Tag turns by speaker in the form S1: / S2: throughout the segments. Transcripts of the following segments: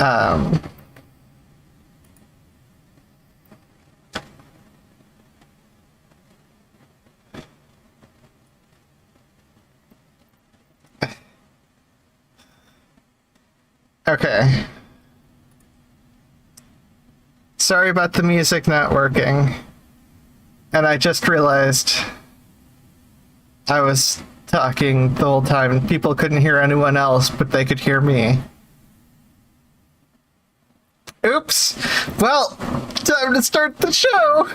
S1: Um, okay. Sorry about the music not working. And I just realized I was talking the whole time and people couldn't hear anyone else, but they could hear me. Oops. Well, time to start the show.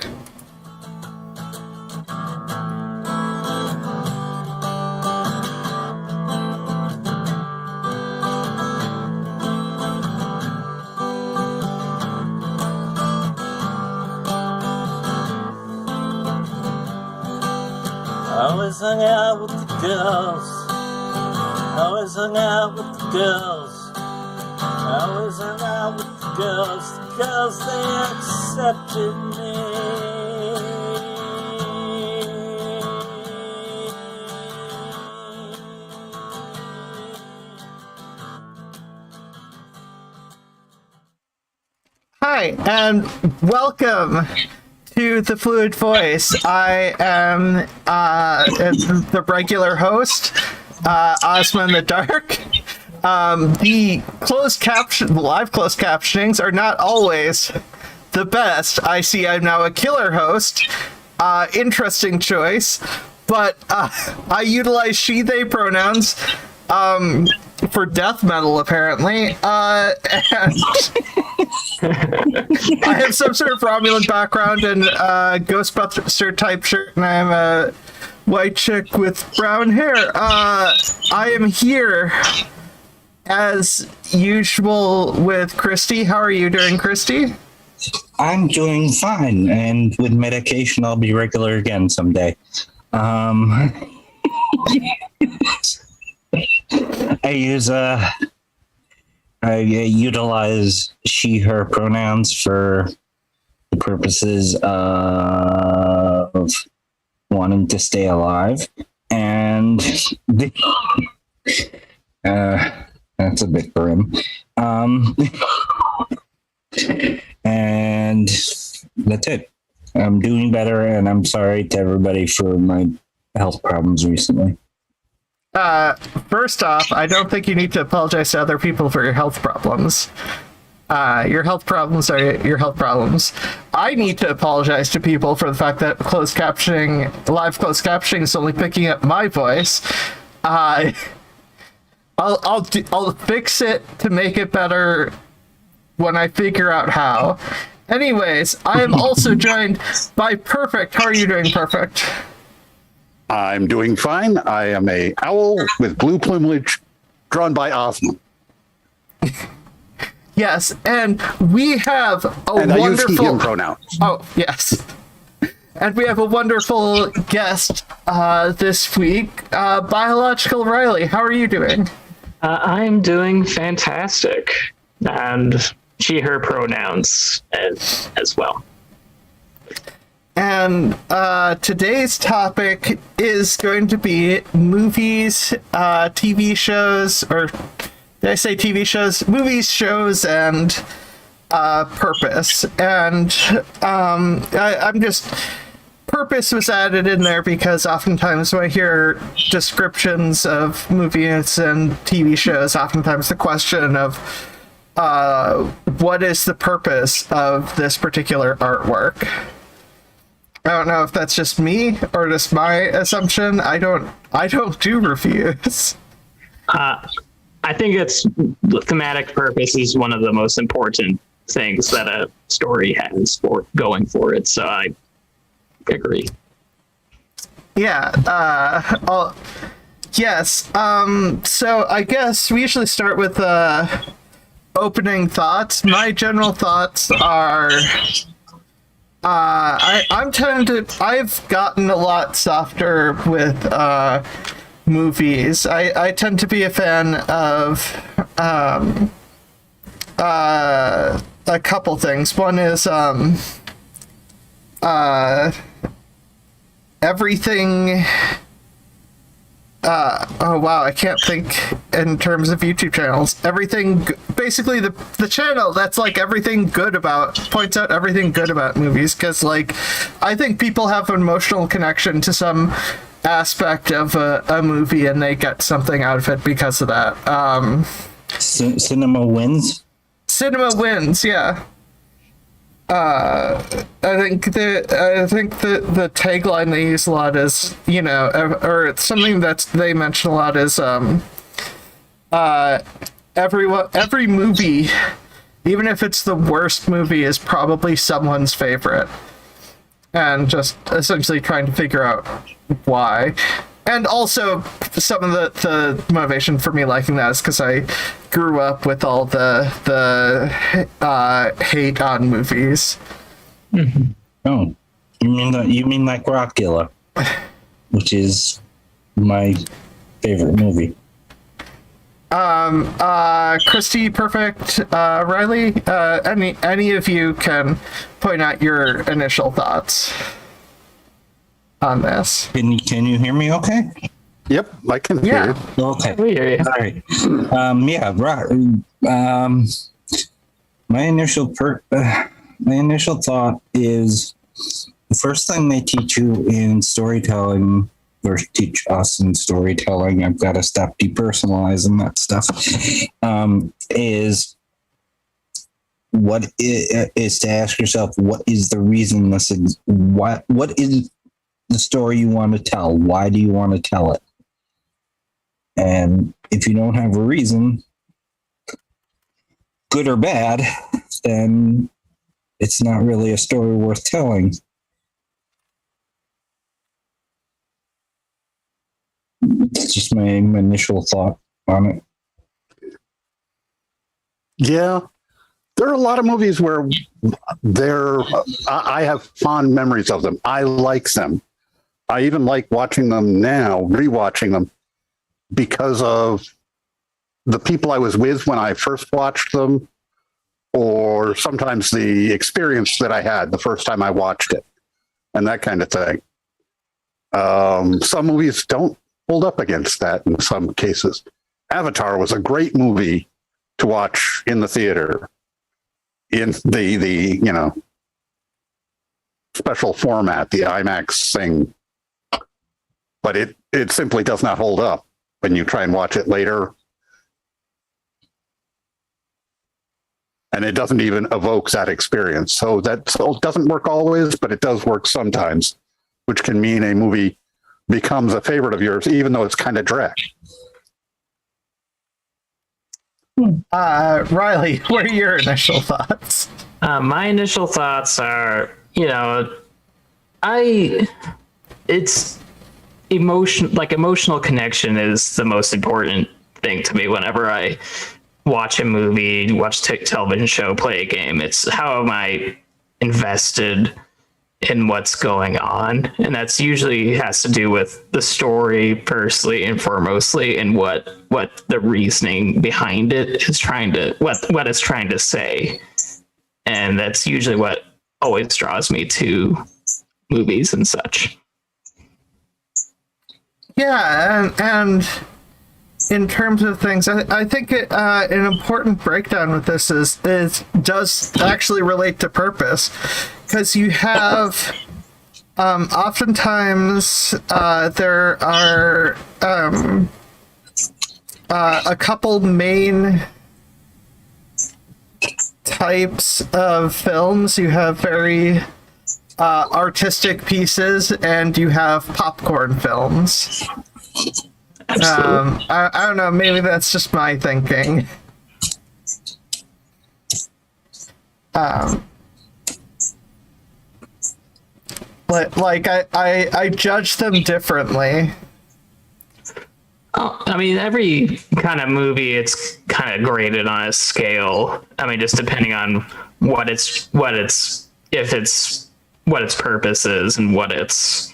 S2: Always hung out with the girls. Always hung out with the girls. Always hung out with the girls they accepted me.
S1: Hi, and welcome to the Fluid Voice. I am the regular host, Ozma In The Dark. The live closed captionings are not always the best. I see I'm now a killer host. Interesting choice. But I utilize she, they pronouns for death metal, apparently. And I have some sort of Romulan background and Ghostbuster type shirt, and I'm a white chick with brown hair. I am here as usual with Christy. How are you doing, Christy?
S3: I'm doing fine, and with medication, I'll be regular again someday. I utilize she, her pronouns for the purposes of wanting to stay alive, and that's a bit grim. And that's it. I'm doing better, and I'm sorry to everybody for my health problems recently.
S1: First off, I don't think you need to apologize to other people for your health problems. Your health problems are your health problems. I need to apologize to people for the fact that live closed captioning is only picking up my voice. I'll fix it to make it better when I figure out how. Anyways, I am also joined by Perfict. How are you doing, Perfict?
S4: I'm doing fine. I am a owl with blue plumage drawn by Ozma.
S1: Yes, and we have
S4: and I use he, him pronouns.
S1: Oh, yes. And we have a wonderful guest this week, Biological Riley. How are you doing?
S5: I'm doing fantastic. And she, her pronouns as well.
S1: And today's topic is going to be movies, TV shows, or did I say TV shows? Movies, shows, and purpose. And I'm just... Purpose was added in there because oftentimes when I hear descriptions of movies and TV shows, oftentimes the question of what is the purpose of this particular artwork? I don't know if that's just me or just my assumption. I don't do reviews.
S5: I think the thematic purpose is one of the most important things that a story has for going for it. So I agree.
S1: Yeah. Yes. So I guess we usually start with opening thoughts. My general thoughts are. I've gotten a lot softer with movies. I tend to be a fan of a couple things. One is everything oh wow, I can't think in terms of YouTube channels. Basically the channel that's like everything good about, points out everything good about movies, because like I think people have an emotional connection to some aspect of a movie and they get something out of it because of that.
S3: Cinema wins.
S1: Cinema wins, yeah. I think the tagline they use a lot is, you know, or something that they mention a lot is every movie, even if it's the worst movie, is probably someone's favorite, and just essentially trying to figure out why. And also, some of the motivation for me liking that is because I grew up with all the hate on movies.
S3: Mm-hmm. Oh, you mean like Rockula, which is my favorite movie.
S1: Christy, Perfict, Riley, any of you can point out your initial thoughts on this.
S3: Can you hear me okay?
S4: Yep, I can hear you.
S3: Okay.
S5: We hear you.
S3: All right. My initial thought is the first thing they teach you in storytelling, or teach us in storytelling, I've got to stop depersonalizing that stuff, is to ask yourself, what is the reason this is, what is the story you want to tell? Why do you want to tell it? And if you don't have a reason, good or bad, then it's not really a story worth telling. It's just my initial thought on it.
S4: Yeah. There are a lot of movies where I have fond memories of them. I like them. I even like watching them now, rewatching them, because of the people I was with when I first watched them, or sometimes the experience that I had the first time I watched it, and that kind of thing. Some movies don't hold up against that in some cases. Avatar was a great movie to watch in the theater, in the you know, special format, the IMAX thing. But it simply does not hold up when you try and watch it later. And it doesn't even evoke that experience. So that doesn't work always, but it does work sometimes, which can mean a movie becomes a favorite of yours, even though it's kind of drag.
S1: Riley, what are your initial thoughts?
S5: My initial thoughts are, you know, it's emotional connection is the most important thing to me whenever I watch a movie, watch television show, play a game. It's how am I invested in what's going on, and that's usually has to do with the story firstly and foremostly, and what the reasoning behind it is trying to what it's trying to say, and that's usually what always draws me to movies and such.
S1: Yeah, and in terms of things, I think an important breakdown with this is does actually relate to purpose, because you have oftentimes there are a couple main types of films. You have very artistic pieces, and you have popcorn films. I don't know, maybe that's just my thinking. But like I judge them differently.
S5: Oh, I mean, every kind of movie, it's kind of graded on a scale. I mean, just depending on what its purpose is and what it's,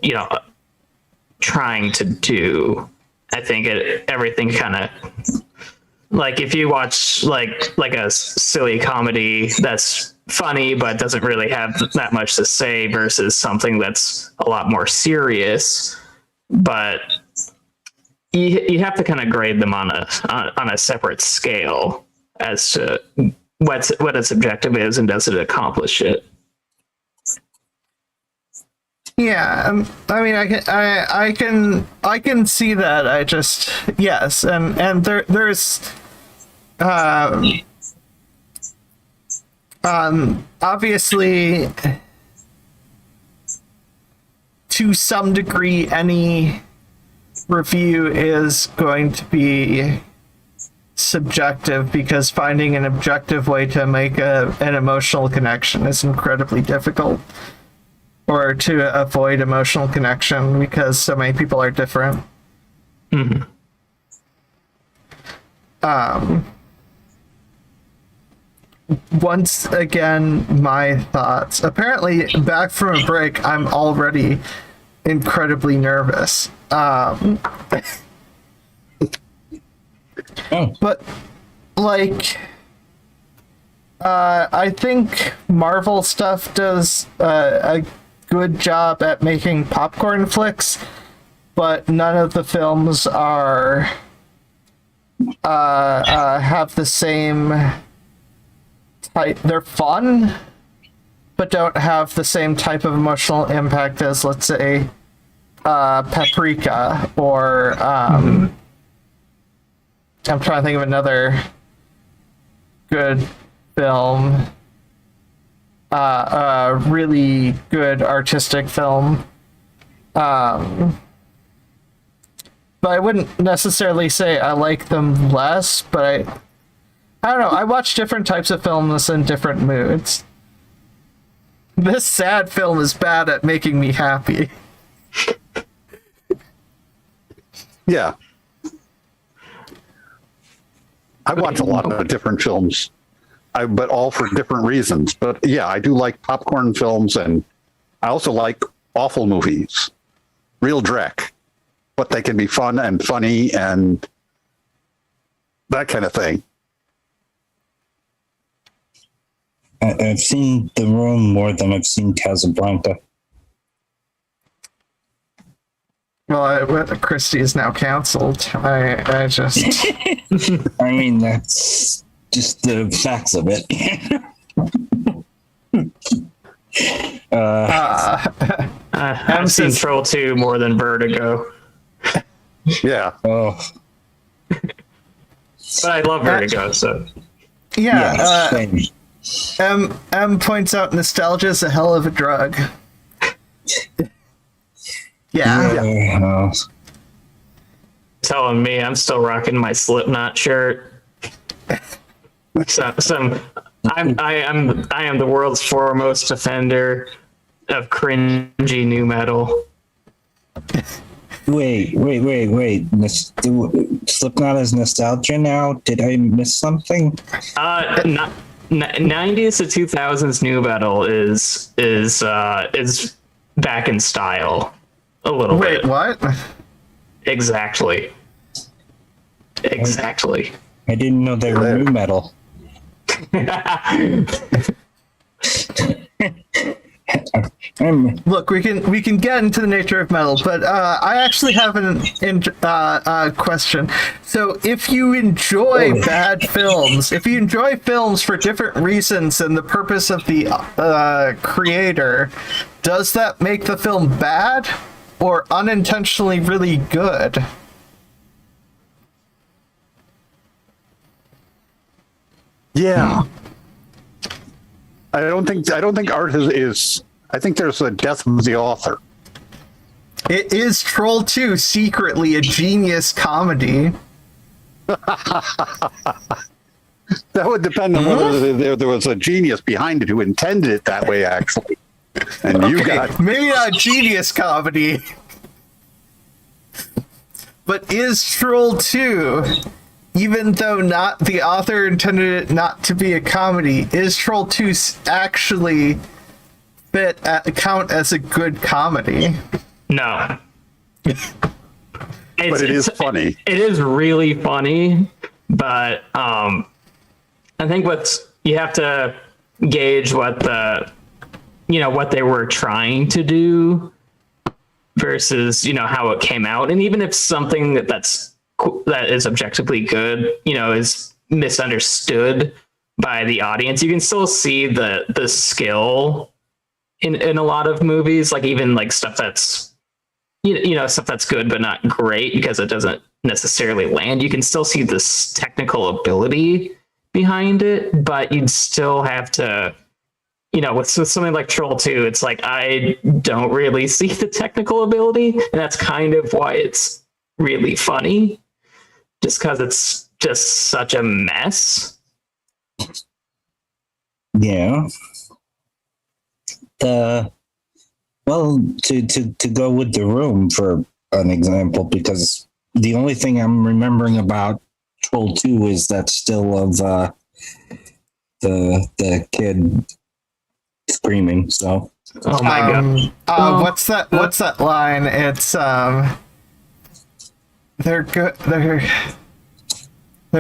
S5: you know, trying to do. I think everything kind of, like if you watch like a silly comedy that's funny but doesn't really have that much to say versus something that's a lot more serious but you have to kind of grade them on a separate scale as to what its objective is and does it accomplish it.
S1: Yeah, I mean, I can see that. I just yes, and there's obviously to some degree any review is going to be subjective because finding an objective way to make an emotional connection is incredibly difficult, or to avoid emotional connection because so many people are different.
S5: Mm-hmm.
S1: Once again, my thoughts. Apparently, back from a break, I'm already incredibly nervous. But, like, I think Marvel stuff does a good job at making popcorn flicks, but none of the films are have the same type. They're fun, but don't have the same type of emotional impact as, let's say, Paprika or I'm trying to think of another good film, really good artistic film. But I wouldn't necessarily say I like them less, but I don't know, I watch different types of films in different moods. This sad film is bad at making me happy.
S4: Yeah. I watch a lot of different films, but all for different reasons. But yeah, I do like popcorn films, and I also like awful movies. Real dreck. But they can be fun and funny and that kind of thing.
S3: I've seen The Room more than I've seen Casablanca.
S1: Well, Christy is now canceled. I just...
S3: I mean, that's just the facts of it.
S5: I've seen Troll 2 more than Vertigo.
S4: Yeah.
S3: Oh.
S5: But I love Vertigo, so...
S1: Yeah,
S3: Same.
S1: M points out nostalgia is a hell of a drug. Yeah.
S5: Telling me I'm still rocking my Slipknot shirt. I am the world's foremost defender of cringy new metal.
S3: Wait. Slipknot is nostalgia now? Did I miss something?
S5: 90s to 2000s new metal is back in style a little bit.
S1: Wait, what?
S5: Exactly.
S3: I didn't know they were new metal.
S1: Look, we can get into the nature of metal, but I actually have a question. So, if you enjoy bad films, if you enjoy films for different reasons than the purpose of the creator, does that make the film bad or unintentionally really good?
S4: Yeah. I don't think art is I think there's a death of the author.
S1: It is Troll 2 secretly a genius comedy?
S4: That would depend on whether there was a genius behind it who intended it that way, actually. And
S1: Okay,
S4: you got
S1: maybe not genius comedy, but is Troll 2, even though not the author intended it not to be a comedy, is Troll 2 actually count as a good comedy?
S5: No.
S4: but it is funny.
S5: It is really funny, but I think you have to gauge what they were trying to do versus, how it came out. And even if something that is objectively good, is misunderstood by the audience, you can still see the skill in a lot of movies, like even like stuff that's stuff that's good but not great because it doesn't necessarily land. You can still see this technical ability behind it, but you'd still have to, with something like Troll 2, it's like I don't really see the technical ability, and that's kind of why it's really funny, just because it's just such a mess.
S3: Yeah. Well, to go with The Room for an example, because the only thing I'm remembering about Troll 2 is that still of the kid screaming. So,
S5: Oh my god!
S1: What's that line? It's they're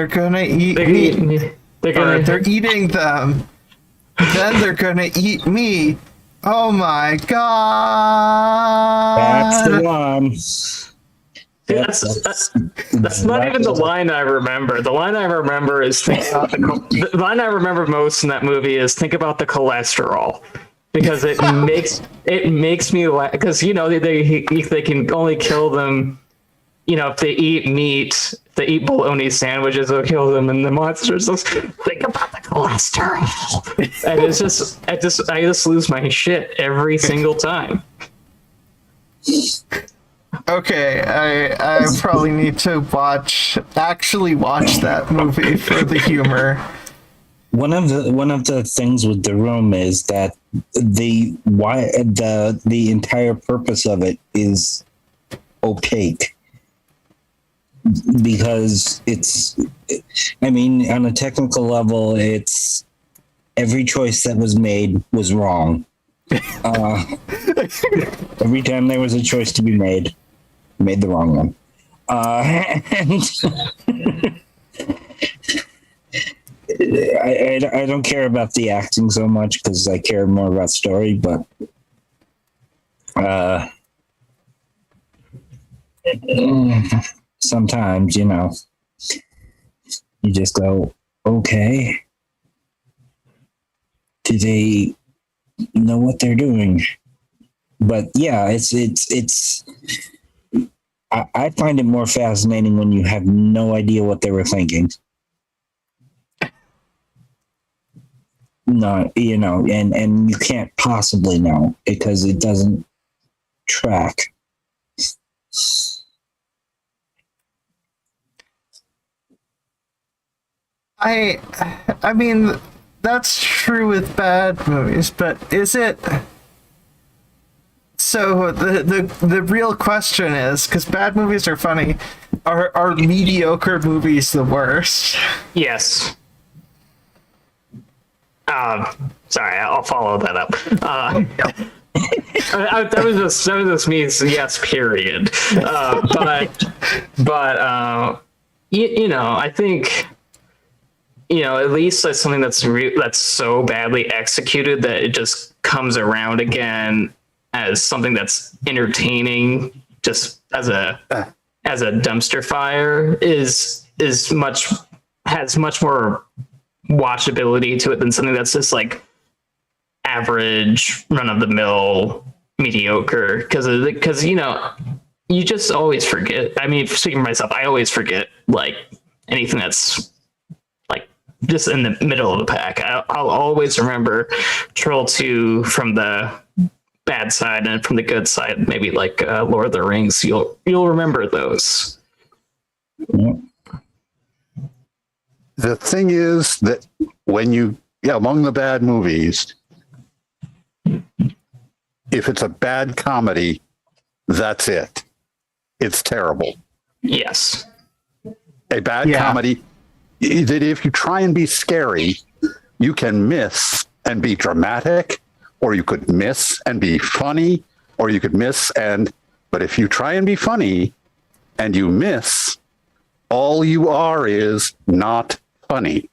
S1: gonna eat me. They're eating them. Then they're gonna eat me. Oh my god!
S3: that's the one.
S5: That's not even the line I remember. The line I remember is the line I remember most in that movie is think about the cholesterol, because it makes me laugh, because they can only kill them, if they eat meat. If they eat bologna sandwiches, it'll kill them, and the monsters just think about the cholesterol. And it's just I just lose my shit every single time.
S1: Okay, I probably need to actually watch that movie for the humor.
S3: One of the things with The Room is that the entire purpose of it is opaque, because on a technical level, it's every choice that was made was wrong. Every time there was a choice to be made the wrong one. And I don't care about the acting so much, because I care more about story, but sometimes, you just go, okay, do they know what they're doing? But yeah, it's I find it more fascinating when you have no idea what they were thinking. No, and you can't possibly know, because it doesn't track.
S1: I mean, that's true with bad movies, but is it? So the real question is, because bad movies are funny, are mediocre movies the worst?
S5: Yes. Sorry, I'll follow that up. That was just means yes, period. But I think, at least that's something that's so badly executed that it just comes around again as something that's entertaining, just as a dumpster fire, has much more watchability to it than something that's just like average, run of the mill, mediocre. Because you just always forget. I mean, speaking for myself, I always forget like anything that's like just in the middle of the pack. I'll always remember Troll 2 from the bad side, and from the good side, maybe like Lord of the Rings. You'll remember those.
S4: The thing is that when among the bad movies, if it's a bad comedy, that's it. It's terrible.
S5: Yes.
S4: A bad comedy, that if you try and be scary, you can miss and be dramatic, or you could miss and be funny, or you could but if you try and be funny and you miss, all you are is not funny.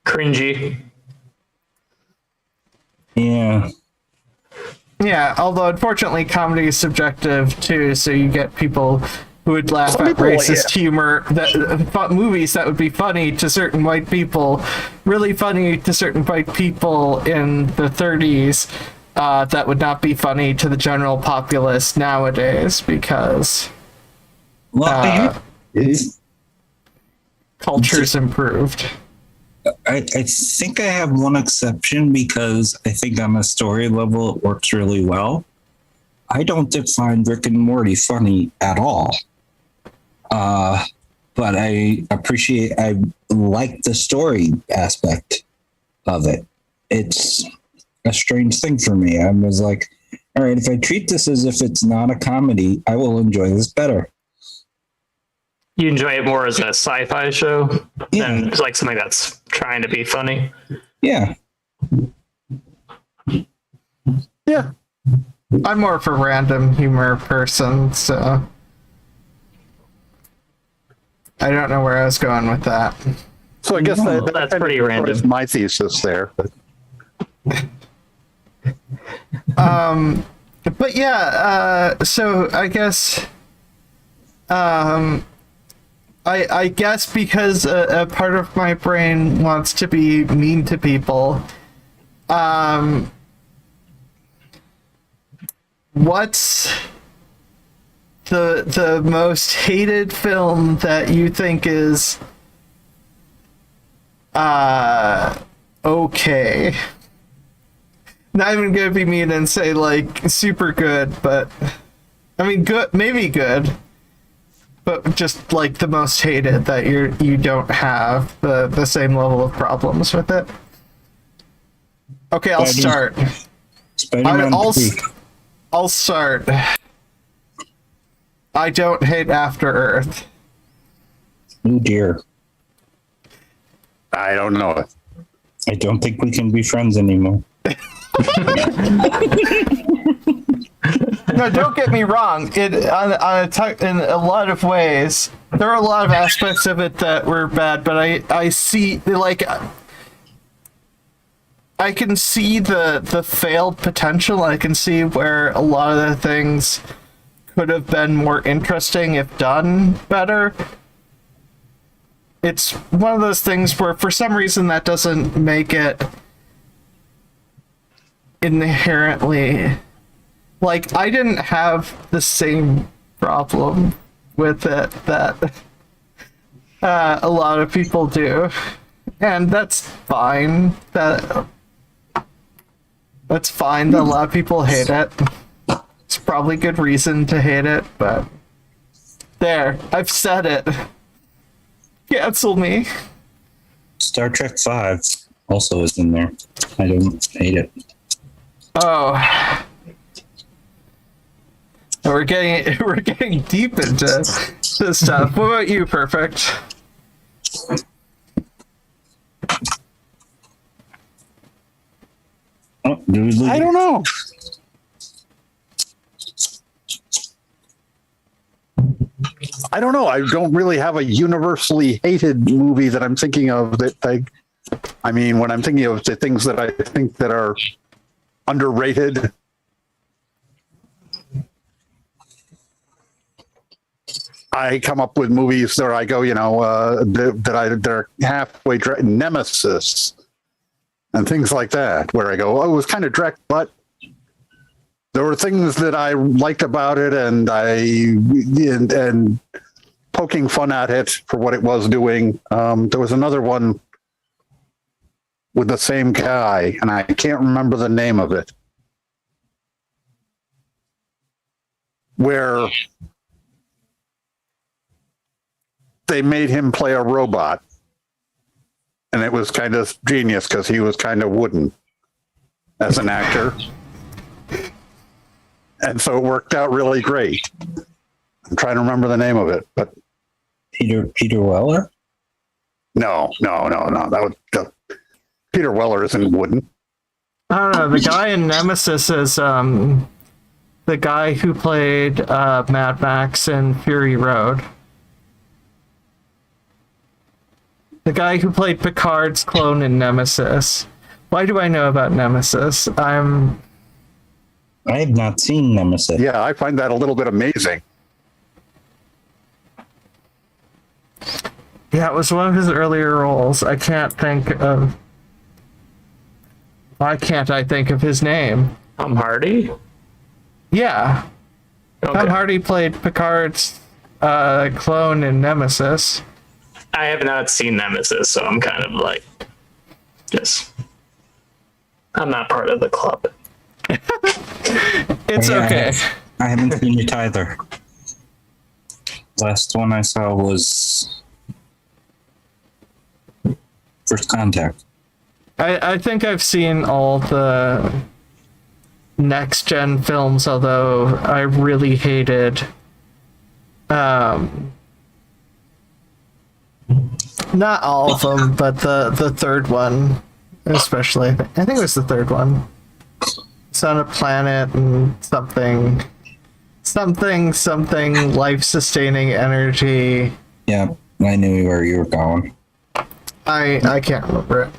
S5: Cringy.
S3: Yeah.
S1: Yeah, although unfortunately comedy is subjective too, so you get people who would laugh
S4: Some
S1: at
S4: people,
S1: racist humor, that movies that would be funny to certain white people, really funny to certain white people in the 30s, that would not be funny to the general populace nowadays because
S3: Well,
S1: culture's improved.
S3: I think I have one exception because I think on a story level it works really well. I don't find Rick and Morty funny at all. But I like the story aspect of it. It's a strange thing for me. I was like, all right, if I treat this as if it's not a comedy, I will enjoy this better.
S5: You enjoy it more as a sci-fi show than
S3: Yeah.
S5: like something that's trying to be funny.
S3: Yeah.
S4: Yeah.
S1: I'm more of a random humor person, so I don't know where I was going with that.
S4: So I guess
S5: That's
S4: kind of
S5: pretty random.
S4: destroys my thesis there. But
S1: But yeah, so I guess, I guess because a part of my brain wants to be mean to people, what's the most hated film that you think is okay? Not even gonna be mean and say like super good, but I mean good, maybe good, but just like the most hated that you don't have the same level of problems with it. Okay, I'll start.
S3: Spider-Man
S1: I'll
S3: 3.
S1: I'll start. I don't hate After Earth.
S3: Oh dear.
S4: I don't know.
S3: I don't think we can be friends anymore.
S1: No, don't get me wrong. In a lot of ways, there are a lot of aspects of it that were bad, but I see like I can see the failed potential. I can see where a lot of the things could have been more interesting if done better. It's one of those things where for some reason that doesn't make it inherently, like, I didn't have the same problem with it that a lot of people do, and that's fine. That's fine that a lot of people hate it. It's probably good reason to hate it, but there, I've said it. Cancel me.
S3: Star Trek 5 also is in there. I don't hate it.
S1: Oh, we're getting deep into this stuff. What about you, Perfect?
S3: Oh, do we lose
S4: I
S3: it?
S4: don't know. I don't know. I don't really have a universally hated movie that I'm thinking of that I mean, when I'm thinking of the things that I think that are underrated, I come up with movies where I go, they're halfway Nemesis and things like that, where I go, oh, it was kind of direct, but there were things that I liked about it, and and poking fun at it for what it was doing. There was another one with the same guy, and I can't remember the name of it, where they made him play a robot, and it was kind of genius because he was kind of wooden as an actor. And so it worked out really great. I'm trying to remember the name of it, but
S3: Peter Weller?
S4: no. That was Peter Weller isn't wooden.
S1: I don't know. The guy in Nemesis is the guy who played Mad Max in Fury Road. The guy who played Picard's clone in Nemesis. Why do I know about Nemesis?
S3: I have not seen Nemesis.
S4: Yeah, I find that a little bit amazing.
S1: Yeah, it was one of his earlier roles. I can't think of. Why can't I think of his name?
S5: Tom Hardy?
S1: Yeah,
S5: Okay.
S1: Tom Hardy played Picard's clone in Nemesis.
S5: I have not seen Nemesis, so I'm kind of like, just, I'm not part of the club.
S1: It's
S3: Yeah,
S1: okay.
S3: I haven't seen it either. Last one I saw was First Contact.
S1: I think I've seen all the next gen films, although I really hated not all of them, but the third one especially. I think it was the third one. It's on a planet and something life sustaining energy.
S3: Yeah, I knew where you were going.
S1: I can't remember it.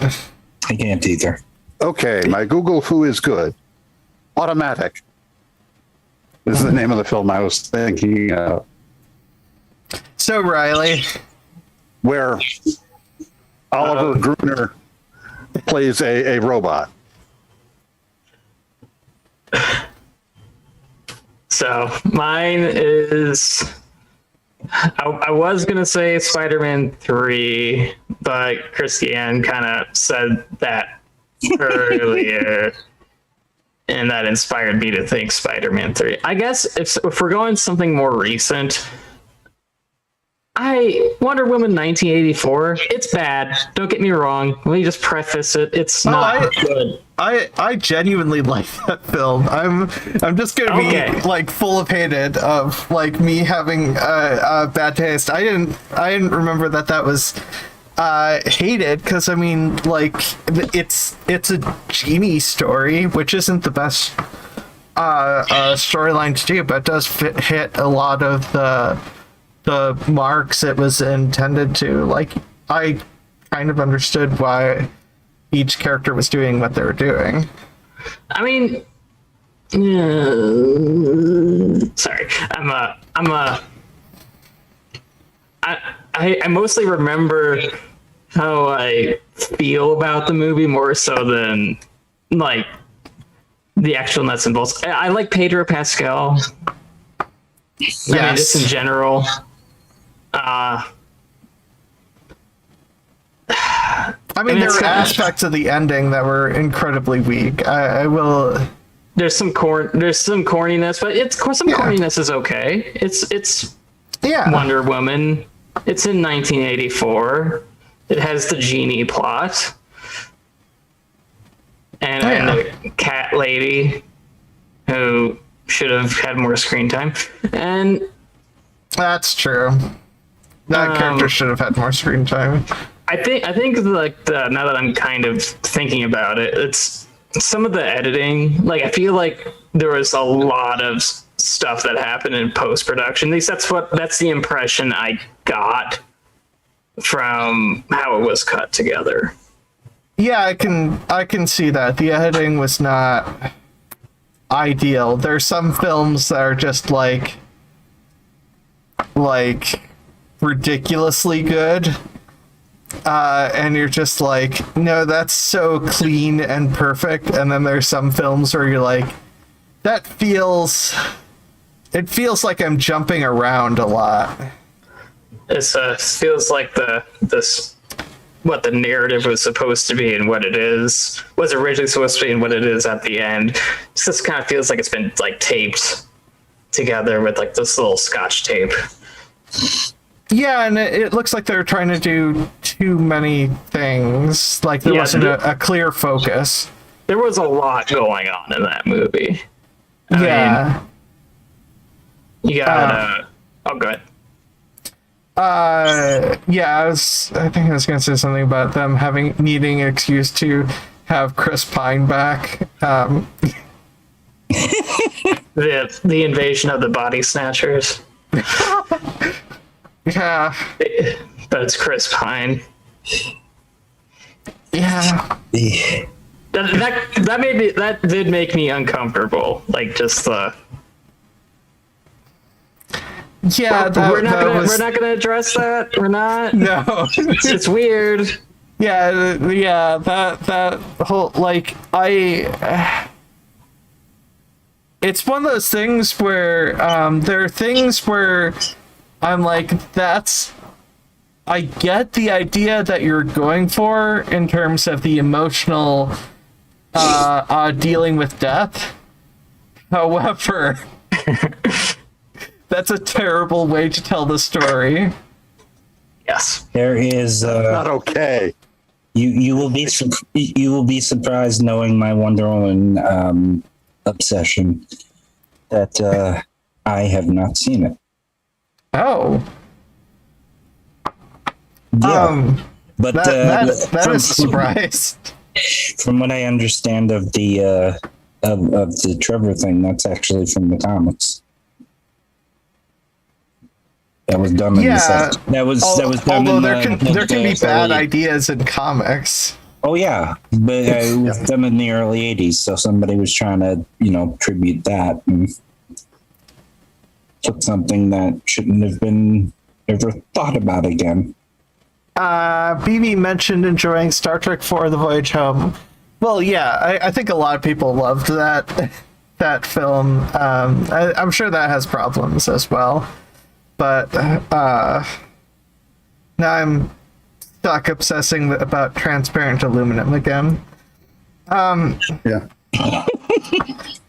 S3: I can't either.
S4: Okay, my Google Who is good. Automatic is the name of the film I was thinking of,
S1: So Riley,
S4: where Oliver Gruner plays a robot.
S5: So mine is, I was going to say Spider-Man 3, but Christiane kind of said that earlier. And that inspired me to think Spider-Man 3. I guess if we're going something more recent, Wonder Woman 1984, it's bad. Don't get me wrong. Let me just preface it. It's not good.
S1: I genuinely like that film. I'm just gonna be like full of hated of like me having a bad taste. I didn't remember that was hated, because I mean, like, it's a genie story, which isn't the best storyline to do, but it does hit a lot of the marks it was intended to. Like, I kind of understood why each character was doing what they were doing.
S5: I mean, sorry, I mostly remember how I feel about the movie more so than like the actual nuts and bolts. I like Pedro Pascal.
S1: Yes.
S5: I mean, just in general.
S1: I mean, there were aspects of the ending that were incredibly weak. I will.
S5: There's some corniness, but corniness is okay. It's Wonder Woman. It's in 1984. It has the genie plot and the cat lady who should have had more screen time. And
S1: that's true. That character should have had more screen time.
S5: I think like now that I'm kind of thinking about it, it's some of the editing. Like, I feel like there was a lot of stuff that happened in post-production. At least that's the impression I got from how it was cut together.
S1: Yeah, I can see that. The editing was not ideal. There's some films that are just like ridiculously good. And you're just like, no, that's so clean and perfect. And then there's some films where you're like, it feels like I'm jumping around a lot.
S5: It feels like what the narrative was supposed to be and what it is was originally supposed to be and what it is at the end. It just kind of feels like it's been like taped together with like this little scotch tape.
S1: Yeah, and it looks like they're trying to do too many things. Like there wasn't a clear focus.
S5: There was a lot going on in that movie. I mean, you got oh, go ahead.
S1: Yeah, I think I was gonna say something about them needing an excuse to have Chris Pine back.
S5: The invasion of the body snatchers.
S1: Yeah,
S5: but it's Chris Pine.
S1: Yeah.
S5: That did make me uncomfortable. Like just the.
S1: Yeah,
S5: We're not gonna address that. We're not.
S1: No.
S5: It's weird.
S1: Yeah, that whole, like, it's one of those things where there are things where I'm like, I get the idea that you're going for in terms of the emotional dealing with death. However, that's a terrible way to tell the story.
S5: Yes.
S3: There is
S4: Not okay.
S3: you will be surprised knowing my Wonder Woman obsession that I have not seen it.
S1: Oh.
S3: Yeah. But
S1: That is a surprise.
S3: From what I understand of the Trevor thing, that's actually from the comics. That was done in that was done
S1: although
S3: in
S1: there can be bad
S3: early,
S1: ideas in comics.
S3: Oh yeah, but it was done in the early '80s, so somebody was trying to tribute that and took something that shouldn't have been ever thought about again.
S1: BB mentioned enjoying Star Trek IV: The Voyage Home. Well, yeah, I think a lot of people loved that film. I'm sure that has problems as well. But now I'm stuck obsessing about transparent aluminum again.
S4: Yeah.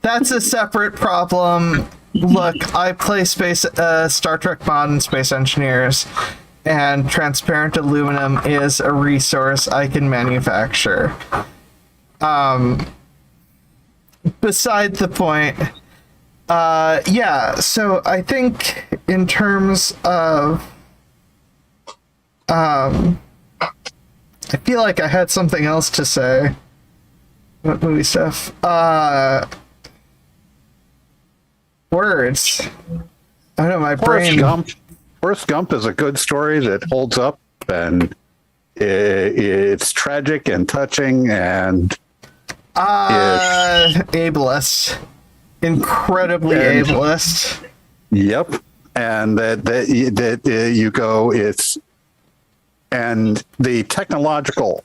S1: That's a separate problem. Look, I play Star Trek Mod and Space Engineers, and transparent aluminum is a resource I can manufacture. Beside the point. Yeah, so I think in terms of I feel like I had something else to say. What movie stuff? Words. I don't know, my brain.
S4: Forrest Gump is a good story that holds up, and it's tragic and touching, and
S1: ableist. Incredibly ableist.
S4: Yep, and that you go, it's, and the technological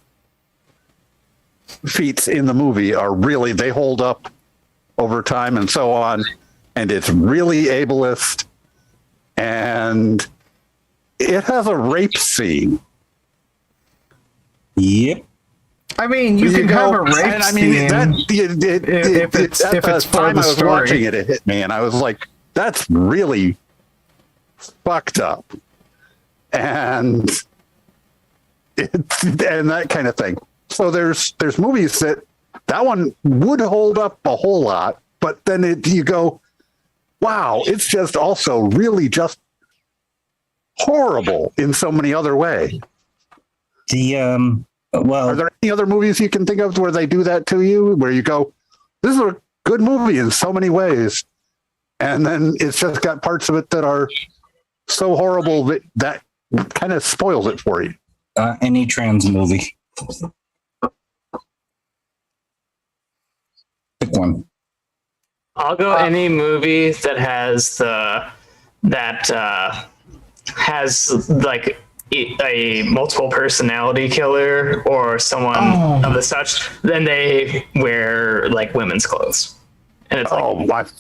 S4: feats in the movie are really, they hold up over time and so on, and it's really ableist, and it has a rape scene.
S3: Yep.
S1: I mean, you can have a rape scene. If it's for the
S4: I was
S1: story.
S4: watching it, it hit me, and I was like, "That's really fucked up," and that kind of thing. So there's movies that one would hold up a whole lot, but then you go, "Wow, it's just also really just horrible in so many other ways."
S3: Well,
S4: are there any other movies you can think of where they do that to you, where you go, "This is a good movie in so many ways," and then it's just got parts of it that are so horrible that kind of spoils it for you?
S3: Any trans movie. Pick one.
S5: I'll go any movie that has has like a multiple personality killer or someone of the such. Then they wear like women's clothes, and it's
S4: what?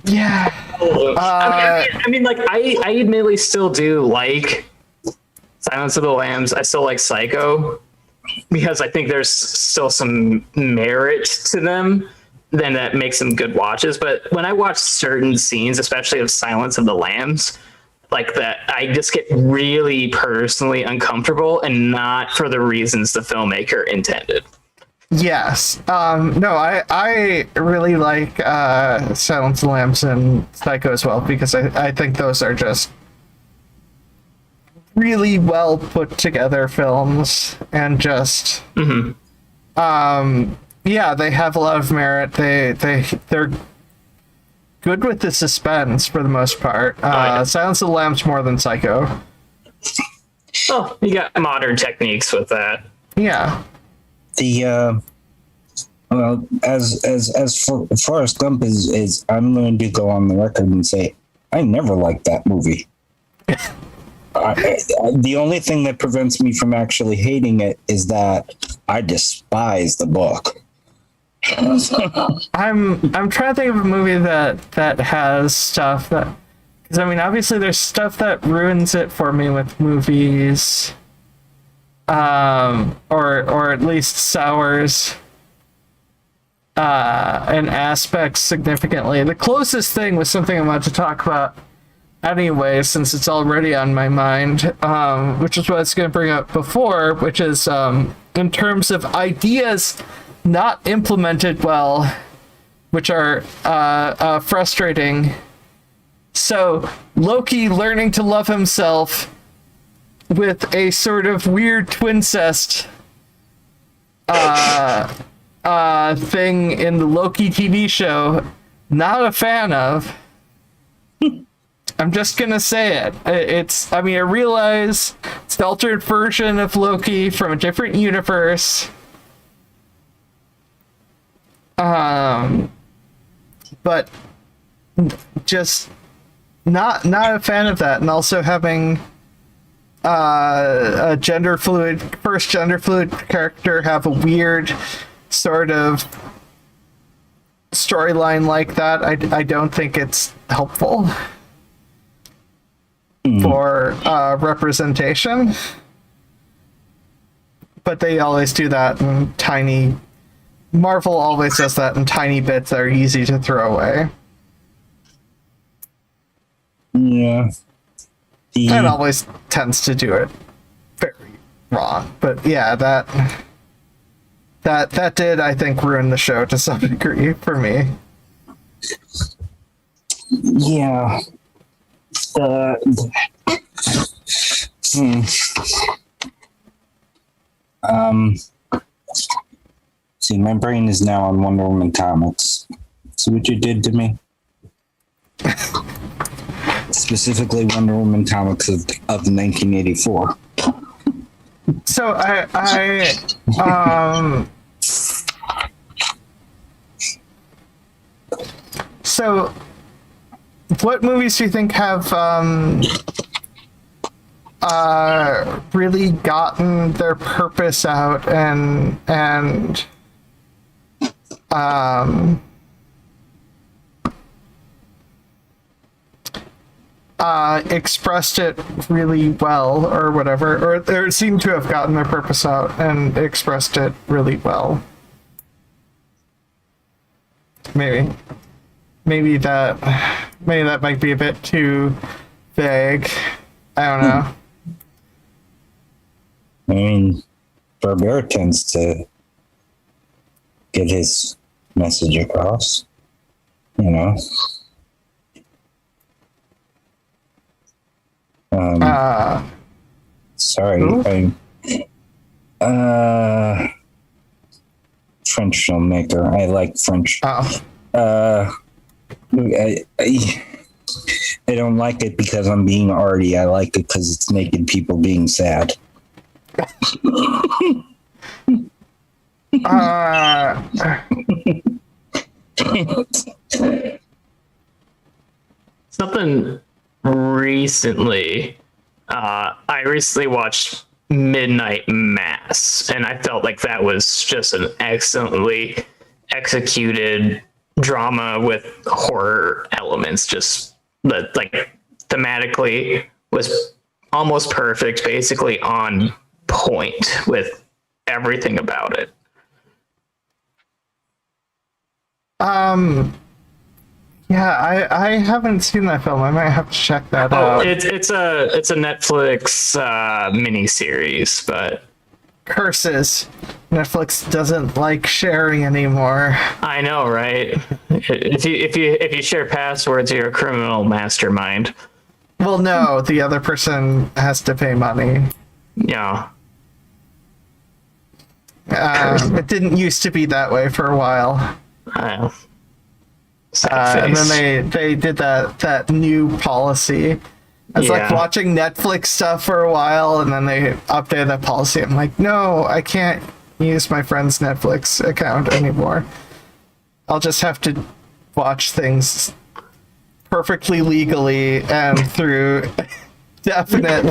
S1: Yeah.
S5: I mean, like I admittedly still do like Silence of the Lambs. I still like Psycho because I think there's still some merit to them. Then that makes them good watches. But when I watch certain scenes, especially of Silence of the Lambs, like that, I just get really personally uncomfortable, and not for the reasons the filmmaker intended.
S1: Yes. No, I really like Silence of the Lambs and Psycho as well, because I think those are just really well put together films, and just yeah, they have a lot of merit. They're good with the suspense for the most part. Silence of the Lambs more than Psycho.
S5: Oh, you got modern techniques with that.
S1: Yeah.
S3: The well, as for Forrest Gump is, I'm going to go on the record and say I never liked that movie. The only thing that prevents me from actually hating it is that I despise the book.
S1: I'm trying to think of a movie that has stuff that, because I mean obviously there's stuff that ruins it for me with movies, or at least sours an aspect significantly. The closest thing was something I wanted to talk about anyway, since it's already on my mind, which is what I was going to bring up before, which is in terms of ideas not implemented well, which are frustrating. So Loki learning to love himself with a sort of weird twincest thing in the Loki TV show, not a fan of. I'm just gonna say it. I mean, I realize it's the alternate version of Loki from a different universe. But just not a fan of that, and also having a first gender fluid character have a weird sort of storyline like that. I don't think it's helpful for representation, but they always do that in tiny. Marvel always does that in tiny bits that are easy to throw away.
S3: Yeah.
S1: And always tends to do it very wrong. But yeah, that did, I think, ruin the show to some degree for me.
S3: Yeah. See, my brain is now on Wonder Woman comics. See what you did to me? Specifically Wonder Woman comics of 1984.
S1: So so what movies do you think have really gotten their purpose out and expressed it really well, or whatever, or seem to have gotten their purpose out and expressed it really well? Maybe that might be a bit too vague. I don't know.
S3: I mean, Barbera tends to get his message across, you know. Sorry,
S1: who?
S3: French filmmaker. I like French. I don't like it because I'm being arty. I like it because it's naked people being sad.
S5: Something recently, I recently watched Midnight Mass, and I felt like that was just an excellently executed drama with horror elements. Just that, like, thematically was almost perfect, basically on point with everything about it.
S1: Yeah, I haven't seen that film. I might have to check that out.
S5: It's a Netflix miniseries, but
S1: Curses. Netflix doesn't like sharing anymore.
S5: I know, right? If you share passwords, you're a criminal mastermind.
S1: Well, no, the other person has to pay money.
S5: Yeah.
S1: It didn't used to be that way for a while.
S5: I know.
S1: And then they did that new policy. I was like watching Netflix stuff for a while, and then they updated that policy. I'm like, no, I can't use my friend's Netflix account anymore. I'll just have to watch things perfectly legally and through definite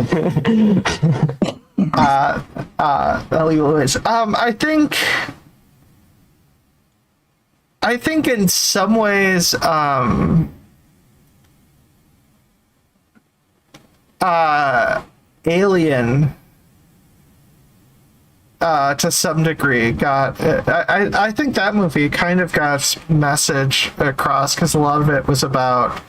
S1: legal ways. I think in some ways, Alien, to some degree, got. I think that movie kind of got its message across because a lot of it was about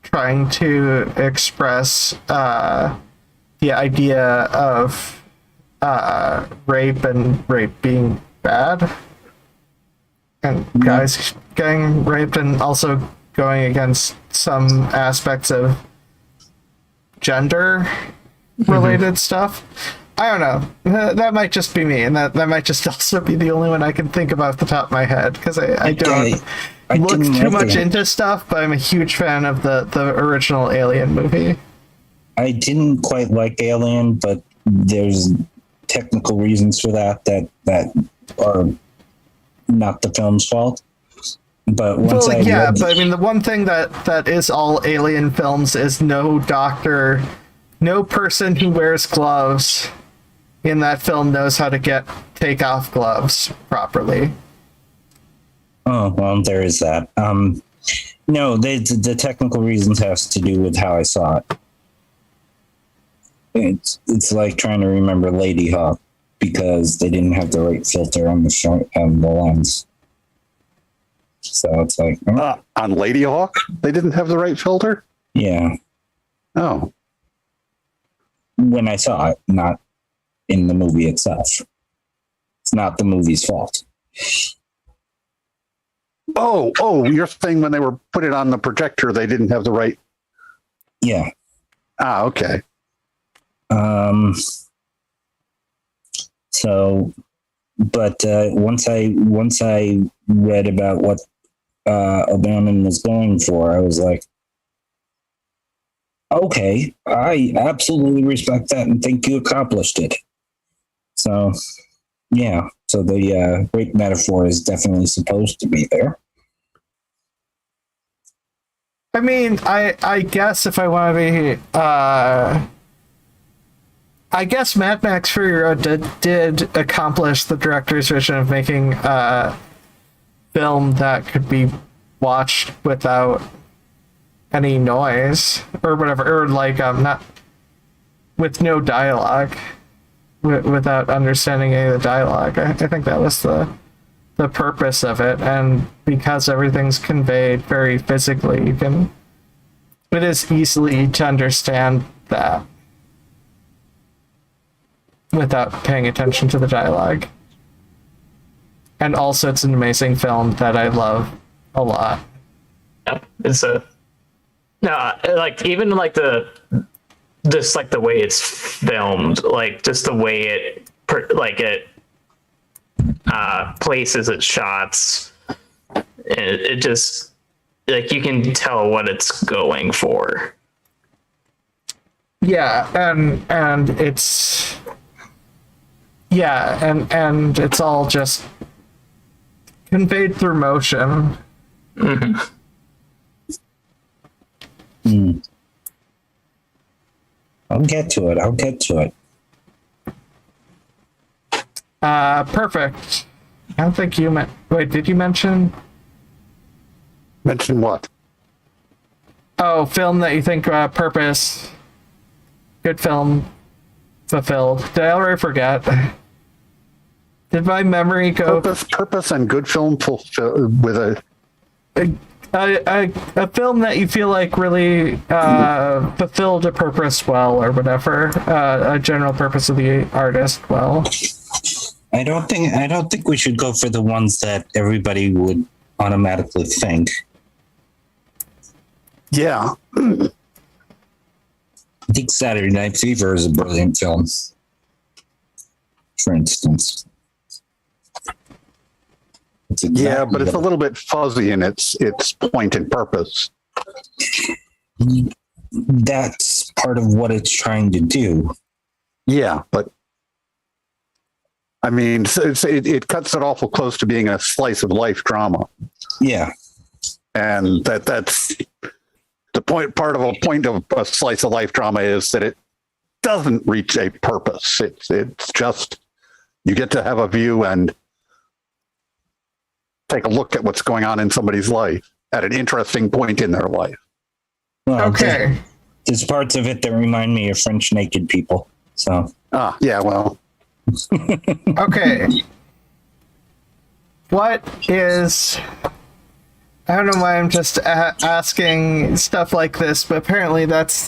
S1: trying to express the idea of rape and rape being bad, and guys getting raped, and also going against some aspects of gender related stuff. I don't know. That might just be me, and that might just also be the only one I can think of off the top of my head, because I don't look too much into stuff, but I'm a huge fan of the original Alien movie.
S3: I didn't quite like Alien, but there's technical reasons for that are not the film's fault. But once but
S1: I mean, the one thing that is all Alien films is no doctor, no person who wears gloves in that film knows how to take off gloves properly.
S3: Oh, well, there is that. No, the technical reasons has to do with how I saw it. It's like trying to remember Lady Hawk because they didn't have the right filter on the lens. So it's like
S4: on Lady Hawk, they didn't have the right filter.
S3: Yeah.
S4: Oh.
S3: When I saw it, not in the movie itself. It's not the movie's fault.
S4: Oh, you're saying when they were put it on the projector, they didn't have the right.
S3: Yeah.
S4: Okay.
S3: So, but once I read about what O'Bannon was going for, I was like, okay, I absolutely respect that and think you accomplished it. So, yeah. So the rape metaphor is definitely supposed to be there.
S1: I mean, I guess if I want to be, I guess Mad Max Fury Road did accomplish the director's vision of making a film that could be watched without any noise or whatever, or like not with no dialogue, without understanding any of the dialogue. I think that was the purpose of it, and because everything's conveyed very physically, it is easily to understand that without paying attention to the dialogue. And also, it's an amazing film that I love a lot.
S5: Yeah, it's like even like the way it's filmed, like just the way it places its shots. It just like you can tell what it's going for.
S1: Yeah, and it's and it's all just conveyed through motion.
S5: Mm-hmm.
S3: I'll get to it.
S1: Perfect. I don't think you meant. Wait, did you mention?
S4: Mention what?
S1: Oh, film that you think purpose. Good film. Fulfilled. Did I already forget? Did my memory go?
S4: Purpose, and good film with a
S1: film that you feel like really fulfilled a purpose well, or whatever, a general purpose of the artist well.
S3: I don't think we should go for the ones that everybody would automatically think.
S4: Yeah.
S3: I think Saturday Night Fever is a brilliant film, for instance.
S4: Yeah, but it's a little bit fuzzy in its point and purpose.
S3: That's part of what it's trying to do.
S4: Yeah, but I mean, it cuts it awful close to being a slice of life drama.
S3: Yeah.
S4: And that's the point. Part of a point of a slice of life drama is that it doesn't reach a purpose. It's just you get to have a view and take a look at what's going on in somebody's life at an interesting point in their life.
S3: Well,
S1: Okay.
S3: There's parts of it that remind me of French naked people. So.
S4: Yeah, well.
S1: Okay. What is... I don't know why I'm just asking stuff like this, but apparently that's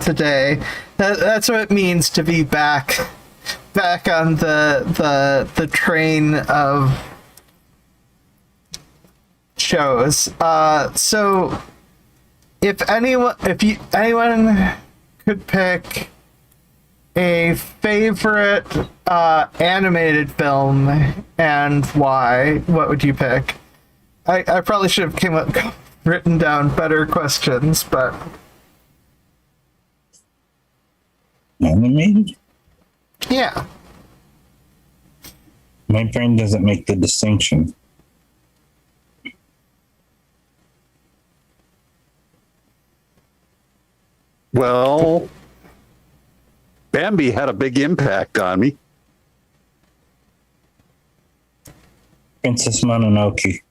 S1: today. That's what it means to be back on the train of shows. So if anyone could pick a favorite animated film and why, what would you pick? I probably should have written down better questions, but
S3: Animated?
S1: yeah.
S3: My brain doesn't make the distinction.
S4: Well, Bambi had a big impact on me.
S3: Princess Mononoke.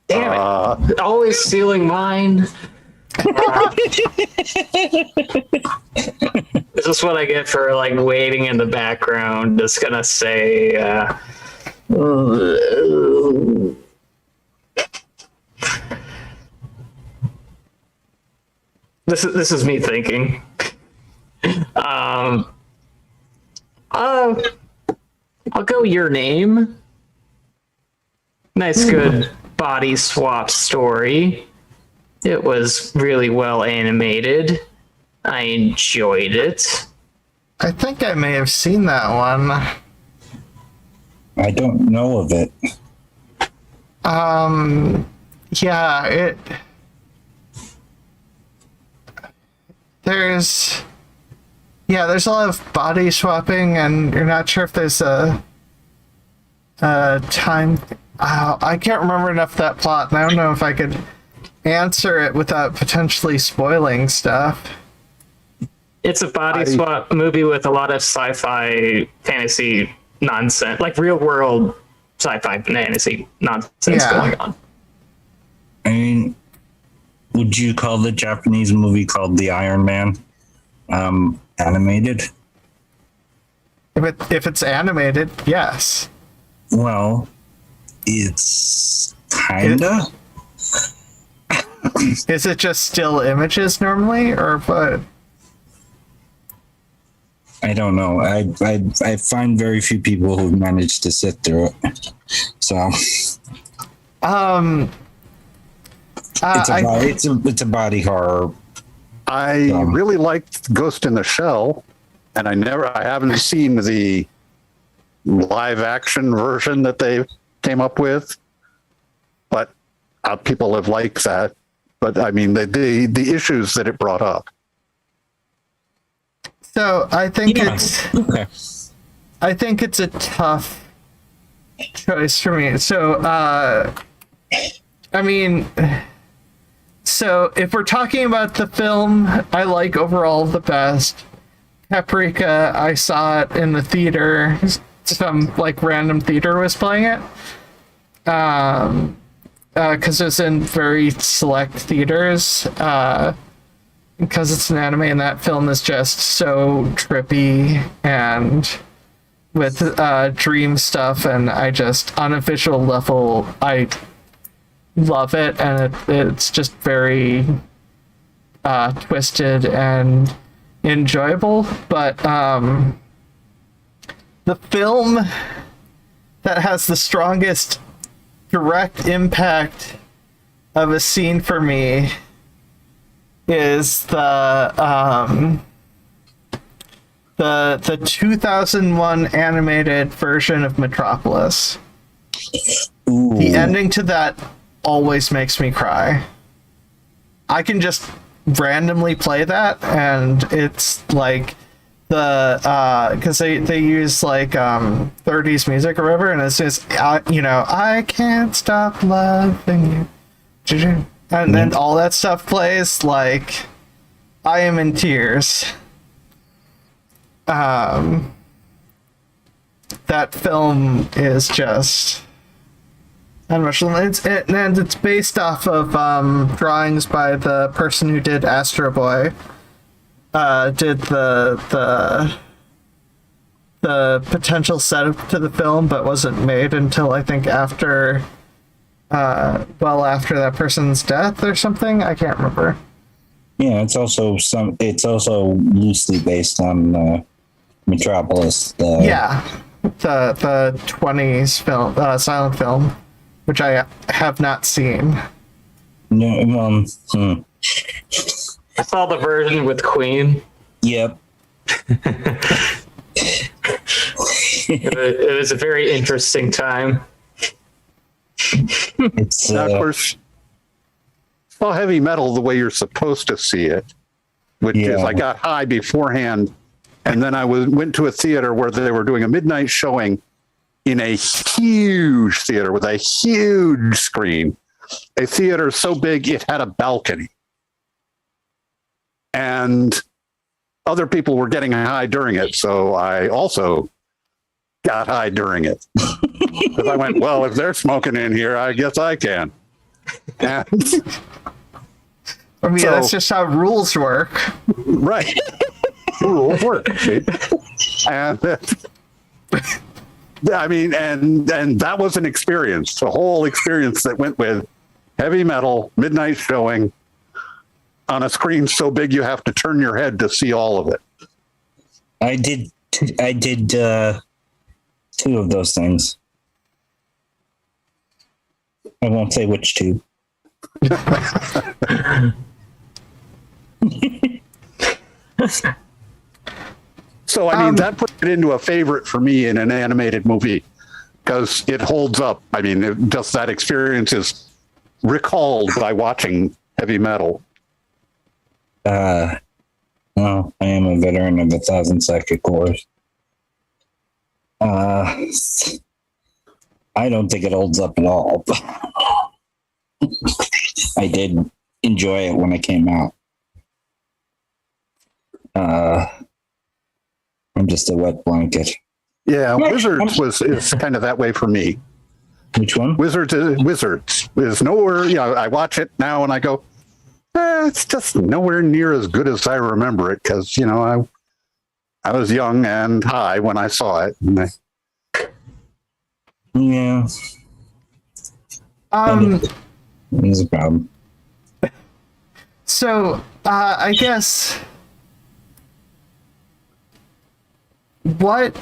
S5: Damn it. Always stealing mine. Is this what I get for like waiting in the background? Just gonna say this is me thinking. I'll go Your Name. Nice, good body swap story. It was really well animated. I enjoyed it.
S1: I think I may have seen that one.
S3: I don't know of it.
S1: Yeah, there's a lot of body swapping, and you're not sure if there's a time. I can't remember enough of that plot, and I don't know if I could answer it without potentially spoiling stuff.
S5: It's a body swap movie with a lot of sci-fi fantasy nonsense, like real world sci-fi fantasy nonsense going on.
S3: I mean, would you call the Japanese movie called The Iron Man animated?
S1: If it's animated, yes.
S3: Well, it's kinda.
S1: Is it just still images normally, or what?
S3: I don't know. I find very few people who've managed to sit through it. So it's a body horror.
S4: I really liked Ghost in the Shell, and I haven't seen the live action version that they came up with, but people have liked that. But I mean, the issues that it brought up.
S1: So I think it's a tough choice for me. So I mean, so if we're talking about the film I like overall the best, Paprika, I saw it in the theater. Some like random theater was playing it. Because it was in very select theaters. Because it's an anime, and that film is just so trippy and with dream stuff, and I just, on a visual level, I love it, and it's just very twisted and enjoyable. But the film that has the strongest direct impact of a scene for me is the 2001 animated version of Metropolis.
S3: Ooh.
S1: The ending to that always makes me cry. I can just randomly play that, and it's like because they use like 30s music or whatever, and it's just I can't stop loving you, and then all that stuff plays. Like, I am in tears. That film is just and it's based off of drawings by the person who did Astro Boy. Did the potential setup to the film, but wasn't made until I think after after that person's death or something. I can't remember.
S3: Yeah, it's also loosely based on Metropolis. The
S1: 20s film, silent film, which I have not seen.
S3: No,
S5: I saw the version with Queen.
S3: Yep.
S5: It was a very interesting time.
S3: It's
S4: Now, of course, saw Heavy Metal the way you're supposed to see it, which is I got high beforehand, and then I went to a theater where they were doing a midnight showing in a huge theater with a huge screen, a theater so big it had a balcony. And other people were getting high during it, so I also got high during it. Because I went, well, if they're smoking in here, I guess I can. And
S1: I mean, that's just how rules work.
S4: right. Rules work. See? And I mean, and that was an experience, a whole experience that went with Heavy Metal, midnight showing, on a screen so big you have to turn your head to see all of it.
S3: I did 2 of those things. I won't say which 2.
S4: So, I mean, that put it into a favorite for me in an animated movie because it holds up. I mean, just that experience is recalled by watching Heavy Metal.
S3: Well, I am a veteran of 1,000 psychic wars. I don't think it holds up at all. I did enjoy it when it came out. I'm just a wet blanket.
S4: Yeah, Wizards is kind of that way for me.
S3: Which one?
S4: Wizards is nowhere. I watch it now and I go, it's just nowhere near as good as I remember it because I was young and high when I saw it. And
S3: Yeah. It's a problem.
S1: So, I guess what's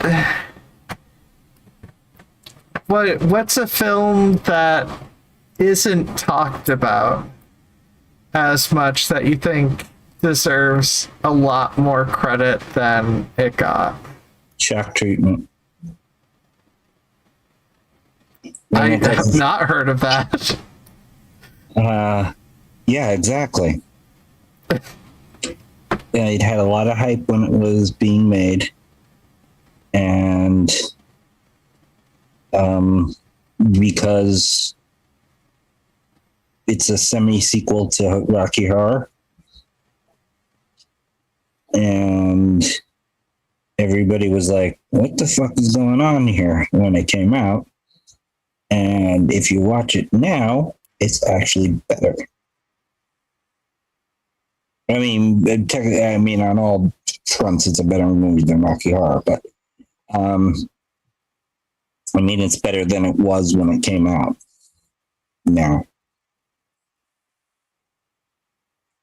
S1: a film that isn't talked about as much that you think deserves a lot more credit than it got?
S3: Shock treatment.
S1: I have not heard of that.
S3: Yeah, exactly. Yeah, it had a lot of hype when it was being made. And because it's a semi-sequel to Rocky Horror, and everybody was like, what the fuck is going on here when it came out? And if you watch it now, it's actually better. I mean, technically, on all fronts, it's a better movie than Rocky Horror, but it's better than it was when it came out. Now,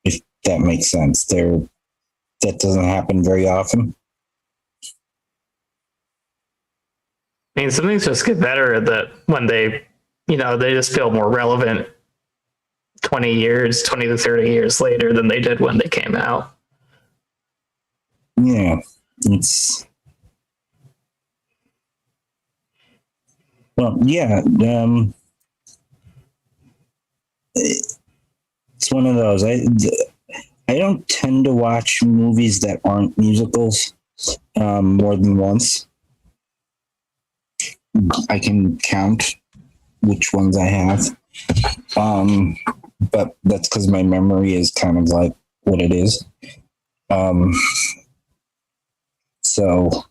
S3: if that makes sense, that doesn't happen very often.
S5: I mean, some things just get better that when they just feel more relevant 20 to 30 years later than they did when they came out.
S3: Yeah, it's one of those. I don't tend to watch movies that aren't musicals more than once. I can count which ones I have. But that's because my memory is kind of like what it is. So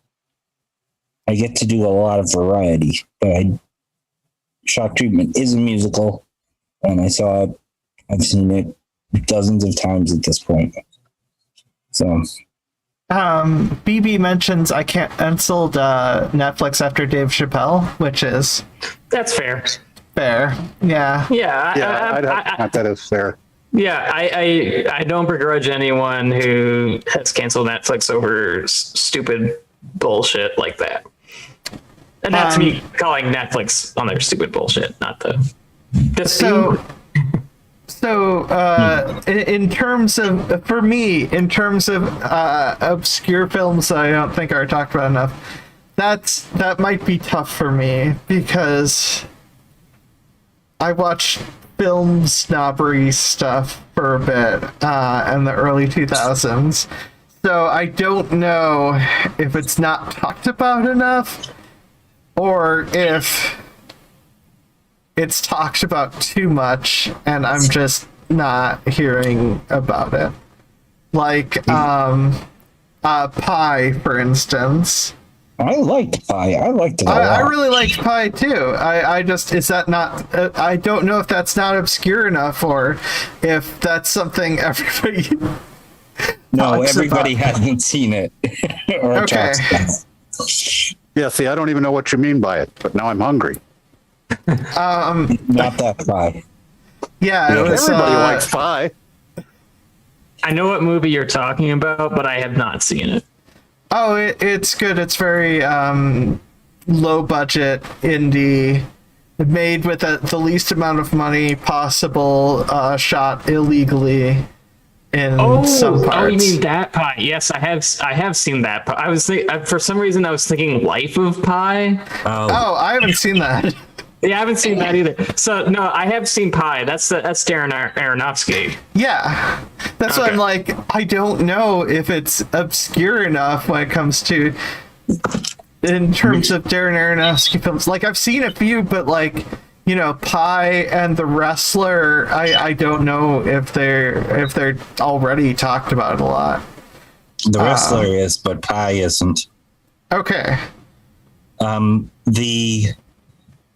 S3: I get to do a lot of variety, but Shock Treatment is a musical, and I've seen it dozens of times at this point. So
S1: BB mentions I canceled Netflix after Dave Chappelle, which is
S5: That's fair.
S1: fair. Yeah.
S5: Yeah,
S4: I'd that is fair.
S5: Yeah, I don't begrudge anyone who has canceled Netflix over stupid bullshit like that. And that's me calling Netflix on their stupid bullshit, not the
S1: So, in terms of, for me, in terms of obscure films that I don't think are talked about enough, that might be tough for me because I watched film snobbery stuff for a bit in the early 2000s. So I don't know if it's not talked about enough or if it's talked about too much and I'm just not hearing about it. Like Pi, for instance.
S3: I liked Pi. I liked it a lot.
S1: I really liked Pi too. I just, is that not, I don't know if that's not obscure enough or if that's something everybody
S3: No,
S1: talks
S3: everybody
S1: about.
S3: hasn't seen it. Or
S1: Okay.
S3: talks about it.
S4: Yeah, see, I don't even know what you mean by it, but now I'm hungry.
S3: Not that Pi.
S1: Yeah, it was,
S4: Everybody likes pie.
S5: I know what movie you're talking about, but I have not seen it.
S1: oh, it's good. It's very low budget indie, made with the least amount of money possible, shot illegally in some parts.
S5: Oh, you mean that Pie? Yes, I have seen that Pie. I was for some reason I was thinking Life of Pi.
S1: Oh, I haven't seen that.
S5: Yeah, I haven't seen that either. So no, I have seen Pi. That's Darren Aronofsky.
S1: Yeah, that's what I'm like. I don't know if it's obscure enough when it comes to, in terms of Darren Aronofsky films. Like I've seen a few, but like, you know, Pi and The Wrestler, I don't know if they're already talked about a lot.
S3: The Wrestler is, but Pi isn't.
S1: Okay.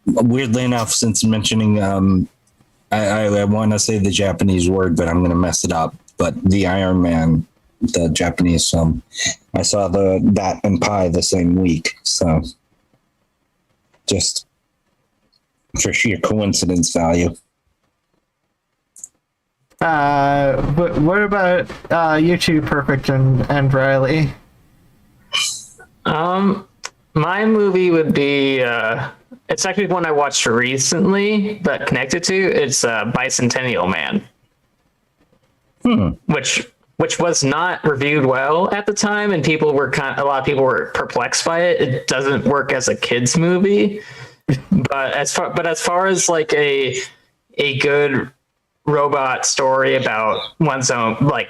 S3: Weirdly enough, since mentioning, I want to say the Japanese word, but I'm going to mess it up. But the Iron Man, the Japanese film, I saw that and Pi the same week. So just for sheer coincidence value.
S1: What about you two, Perfect and Riley?
S5: My movie would be it's actually one I watched recently, but connected to it's Bicentennial Man, which was not reviewed well at the time, and a lot of people were perplexed by it. It doesn't work as a kids movie, but as far as like a good robot story about one's own, like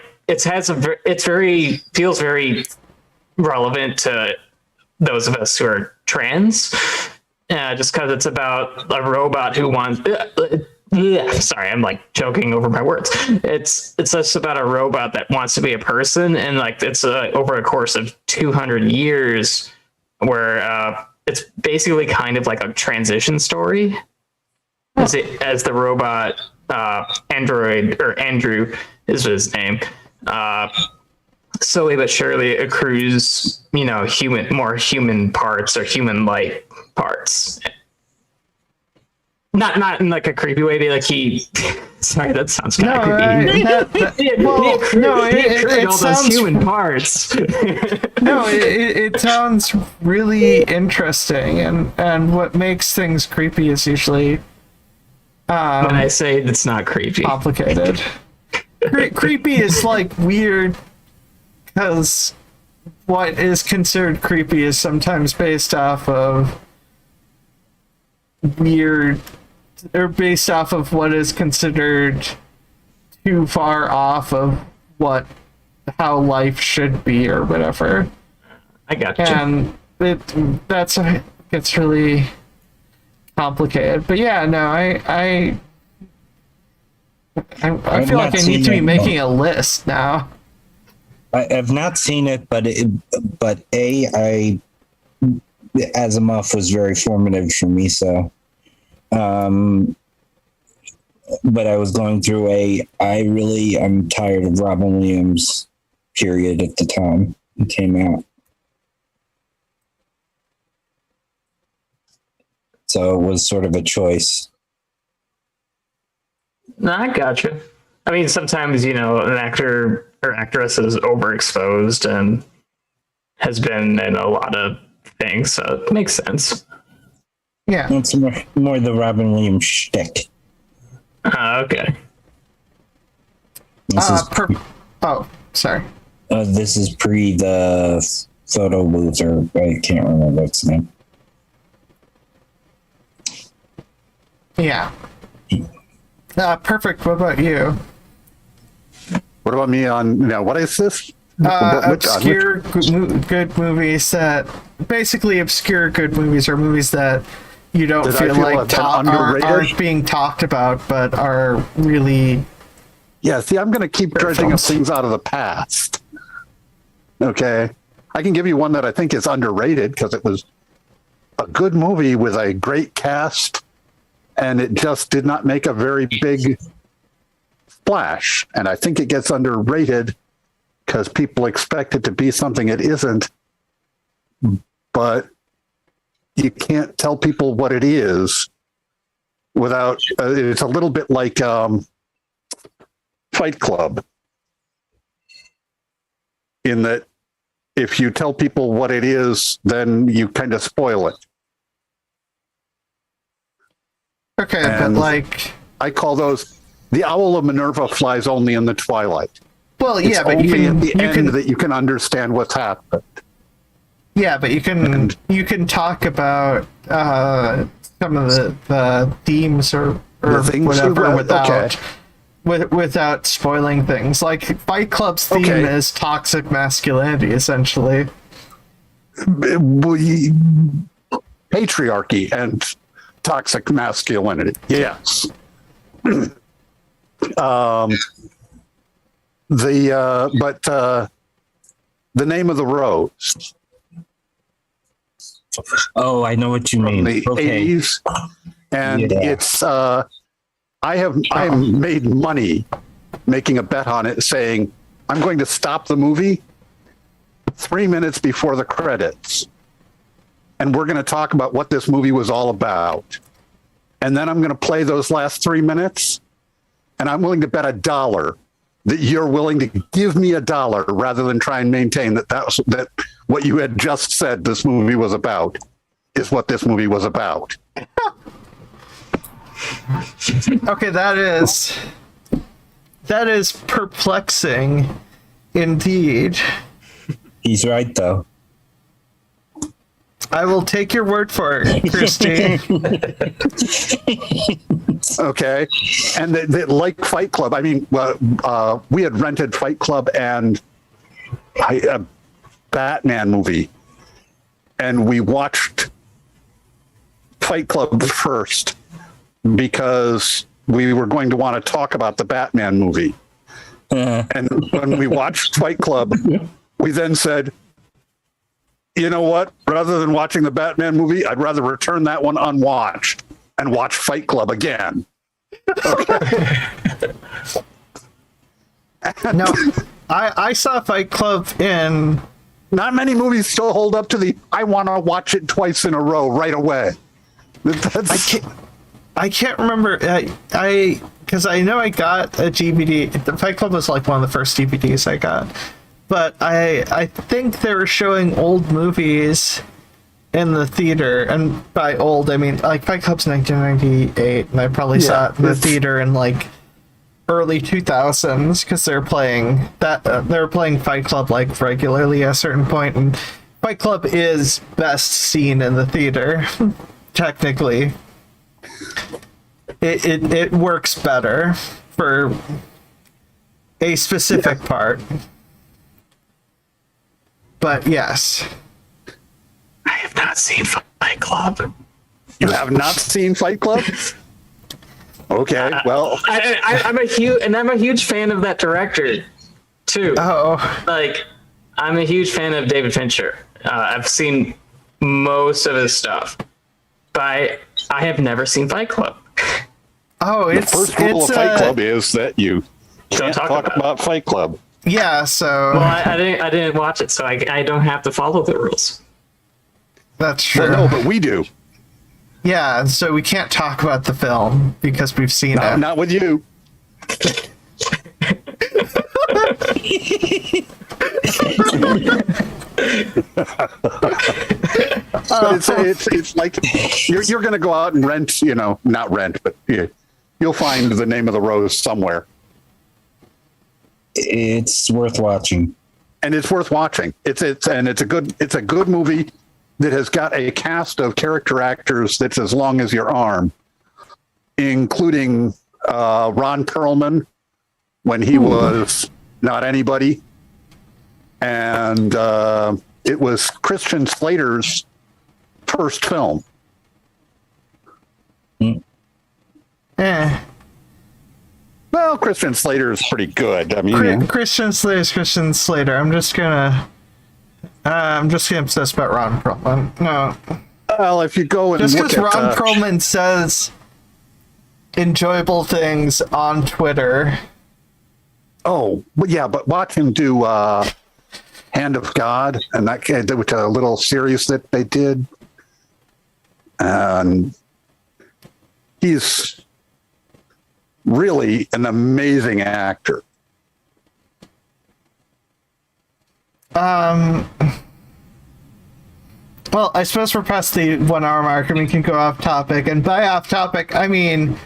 S5: feels very relevant to those of us who are trans, just because it's about a robot who wants. Sorry, I'm like choking over my words. It's just about a robot that wants to be a person, and like it's over a course of 200 years, where it's basically kind of like a transition story, as the robot android, or Andrew is his name, slowly but surely accrues, more human parts or human-like parts. Not in like a creepy way, like he. Sorry, that sounds kind of creepy. He accrued all those human parts.
S1: No, it sounds really interesting, and what makes things creepy is usually
S5: when I say it's not creepy,
S1: complicated. Creepy is like weird, because what is considered creepy is sometimes based off of weird, or based off of what is considered too far off of how life should be or whatever.
S5: I got you.
S1: and that's gets really complicated. But yeah, no, I
S3: I've
S1: feel
S3: not
S1: like I need
S3: seen
S1: to be
S3: it,
S1: making a list now.
S3: I've not seen it, but Asimov was very formative for me. So, but I was going through I'm tired of Robin Williams period at the time it came out. So it was sort of a choice.
S5: No, I got you. I mean, sometimes, an actor or actress is overexposed and has been in a lot of things, so it makes sense.
S1: Yeah.
S3: It's more the Robin Williams shtick.
S5: Okay.
S1: Sorry.
S3: This is pre the photo booth, or I can't remember its name.
S1: Yeah. Perfect. What about you?
S4: What about me on now? What is this?
S1: Obscure good movies that basically obscure good movies are movies that you don't
S4: Did I
S1: feel
S4: feel
S1: like
S4: like they're underrated?
S1: aren't being talked about, but are really.
S4: Yeah, see, I'm going to keep dredging up things out of the past. Okay. I can give you one that I think is underrated because it was a good movie with a great cast, and it just did not make a very big splash. And I think it gets underrated because people expect it to be something it isn't. But you can't tell people what it is without, it's a little bit like Fight Club, in that if you tell people what it is, then you kind of spoil it.
S1: Okay,
S4: And
S1: but like.
S4: I call those the Owl of Minerva flies only in the twilight.
S1: Well,
S4: It's
S1: yeah, but
S4: only at the
S1: you
S4: end that you can understand what's happened.
S1: Yeah, but you can talk about some of the themes or
S4: The things
S1: whatever
S4: okay.
S1: without spoiling things. Like Fight Club's theme
S4: Okay.
S1: is toxic masculinity, essentially.
S4: Patriarchy and toxic masculinity. Yes. The Name of the Rose
S3: Oh, I know what you
S4: from
S3: mean.
S4: the
S3: Okay.
S4: 80s, and
S3: Yeah.
S4: it's I have made money making a bet on it, saying I'm going to stop the movie 3 minutes before the credits, and we're going to talk about what this movie was all about, and then I'm going to play those last 3 minutes, and I'm willing to bet $1 that you're willing to give me $1 rather than try and maintain that what you had just said this movie was about is what this movie was about.
S1: Okay, that is perplexing indeed.
S3: He's right, though.
S1: I will take your word for it, Christy.
S4: Okay, and like Fight Club. I mean, we had rented Fight Club and a Batman movie, and we watched Fight Club first because we were going to want to talk about the Batman movie. And when we watched Fight Club, we then said, you know what? Rather than watching the Batman movie, I'd rather return that one unwatched and watch Fight Club again. Okay.
S1: No, I saw Fight Club in.
S4: Not many movies still hold up to the I want to watch it twice in a row right away.
S1: I can't remember. Because I know I got a DVD. The Fight Club was like one of the first DVDs I got. But I think they were showing old movies in the theater. And by old, I mean, like, Fight Club's 1998, and I probably saw it in the theater in, like, early 2000s, because they were playing Fight Club, like, regularly at a certain point, and Fight Club is best seen in the theater, technically. It works better for a specific part. But yes.
S5: not seen Fight Club.
S4: You have not seen Fight Club? Okay, well,
S5: I'm a huge fan of that director too.
S1: Oh,
S5: Like, I'm a huge fan of David Fincher. I've seen most of his stuff, but I have never seen Fight Club.
S1: oh,
S4: the
S1: it's
S4: first rule
S1: it's
S4: of Fight Club is that you can't
S5: talk
S4: talk
S5: about
S4: about Fight Club.
S1: yeah. So
S5: Well, I didn't watch it, so I don't have to follow the rules.
S1: that's true.
S4: Well, no, but we do.
S1: Yeah, so we can't talk about the film because we've seen it.
S4: Not with you. But it's like you're going to go out and rent, not rent, but you'll find the name of the rose somewhere.
S3: It's worth watching.
S4: And it's worth watching. It's a good movie that has got a cast of character actors that's as long as your arm, including Ron Perlman when he was not anybody, and it was Christian Slater's first film.
S1: Eh.
S4: Well, Christian Slater is pretty good. I mean,
S1: Christian Slater's Christian Slater. I'm just gonna obsess about Ron Perlman. No,
S4: well, if you go and
S1: just
S4: look
S1: because
S4: at
S1: Ron Perlman says enjoyable things on Twitter.
S4: oh, but yeah, but watch him do Hand of God, and that was a little series that they did, and he's really an amazing actor.
S1: Well, I suppose we're past the 1 hour mark and we can go off topic. And by off topic, I mean,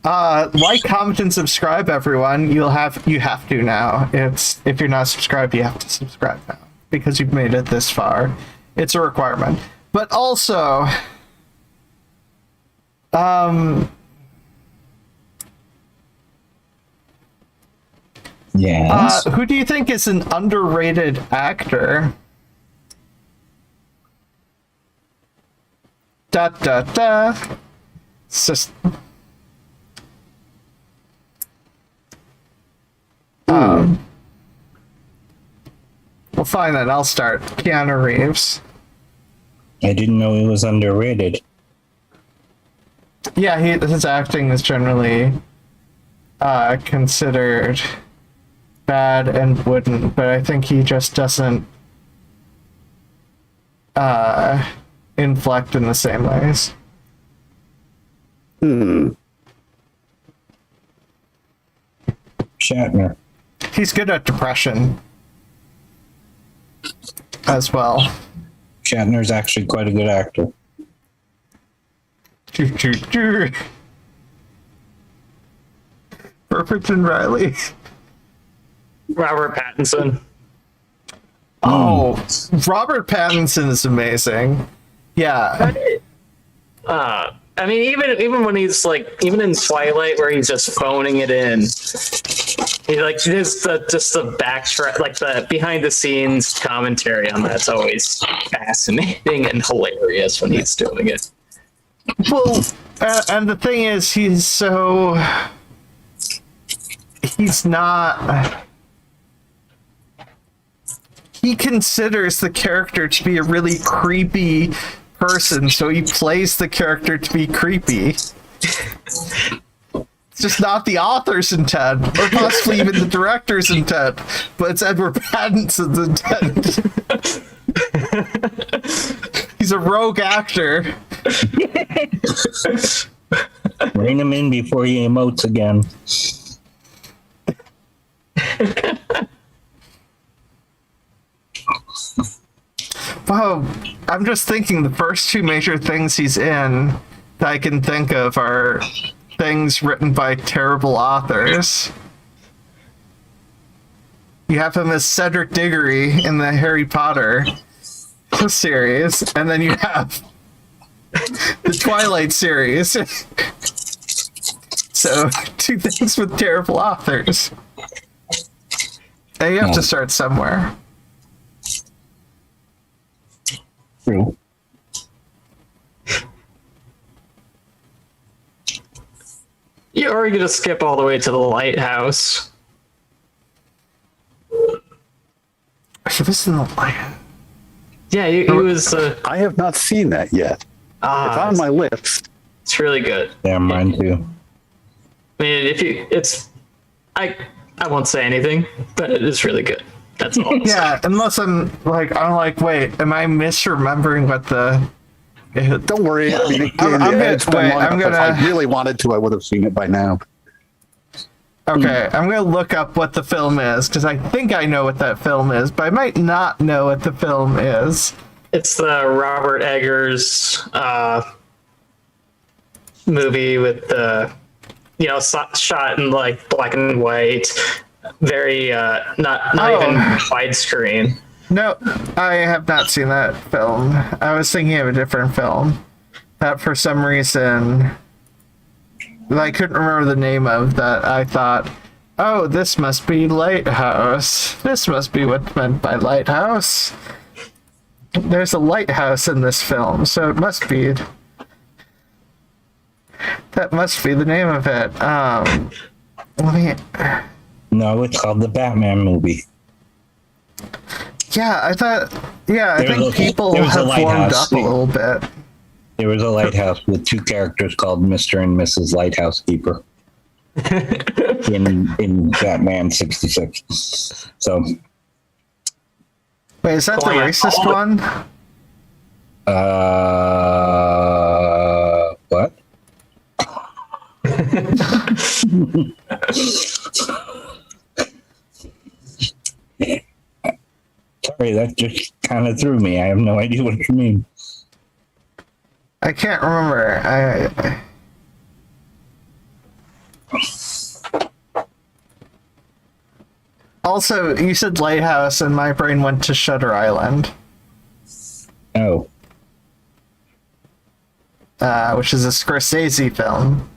S1: like, comment, and subscribe, everyone. You have to now. If you're not subscribed, you have to subscribe now because you've made it this far. It's a requirement. But also,
S3: Yes.
S1: who do you think is an underrated actor? Da da da. It's just. Well, fine then. I'll start. Keanu Reeves.
S3: I didn't know he was underrated.
S1: Yeah, his acting is generally considered bad and wouldn't, but I think he just doesn't inflect in the same ways.
S3: Shatner.
S1: He's good at depression as well.
S3: Shatner's actually quite a good actor.
S1: Perfect and Riley.
S5: Robert Pattinson.
S1: Oh, Robert Pattinson is amazing. Yeah.
S5: I mean, even when he's like, even in Twilight, where he's just phoning it in, he like just the backtrack, like the behind the scenes commentary on that's always fascinating and hilarious when he's doing it.
S1: Well, and the thing is, he's not. He considers the character to be a really creepy person, so he plays the character to be creepy. It's just not the author's intent, or possibly even the director's intent, but it's Edward Pattinson's intent. He's a rogue actor.
S3: Rein him in before he emotes again.
S1: Wow, I'm just thinking the first two major things he's in that I can think of are things written by terrible authors. You have him as Cedric Diggory in the Harry Potter series, and then you have the Twilight series. So, two things with terrible authors. And you have to start somewhere.
S3: True.
S5: Or you could just skip all the way to the lighthouse.
S1: He was in the light.
S5: Yeah, he was.
S4: I have not seen that yet. It's on my list.
S5: It's really good.
S3: Yeah, mine too.
S5: I mean, I won't say anything, but it is really good. That's all.
S1: Yeah, unless I'm like, wait, am I misremembering what the?
S4: Don't worry. I mean, it's been long enough. If I really wanted to, I would have seen it by now.
S1: Okay, I'm gonna look up what the film is because I think I know what that film is, but I might not know what the film is.
S5: It's the Robert Eggers movie with the, shot in like black and white, very not even widescreen.
S1: No, I have not seen that film. I was thinking of a different film that for some reason that I couldn't remember the name of, that I thought, oh, this must be Lighthouse. This must be what's meant by Lighthouse. There's a lighthouse in this film, so it must be... That must be the name of it. Let me...
S3: No, it's called the Batman movie.
S1: Yeah, I thought... Yeah, I think people have warmed up a little bit.
S3: There was a lighthouse with two characters called Mr. and Mrs. Lighthouse Keeper in Batman 66. So...
S1: Wait, is that the racist one?
S3: What? Sorry, that just kind of threw me. I have no idea what you mean.
S1: I can't remember. Also, you said Lighthouse, and my brain went to Shutter Island.
S3: Oh.
S1: Which is a Scorsese film.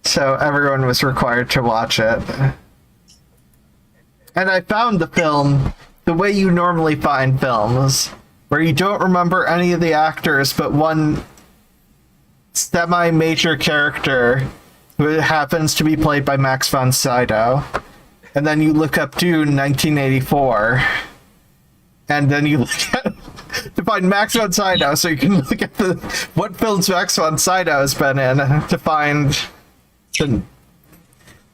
S1: So everyone was required to watch it. And I found the film the way you normally find films, where you don't remember any of the actors, but one semi-major character who happens to be played by Max von Sydow. And then you look up Dune 1984, and then you look at to find Max von Sydow, so you can look at what films Max von Sydow has been in to find the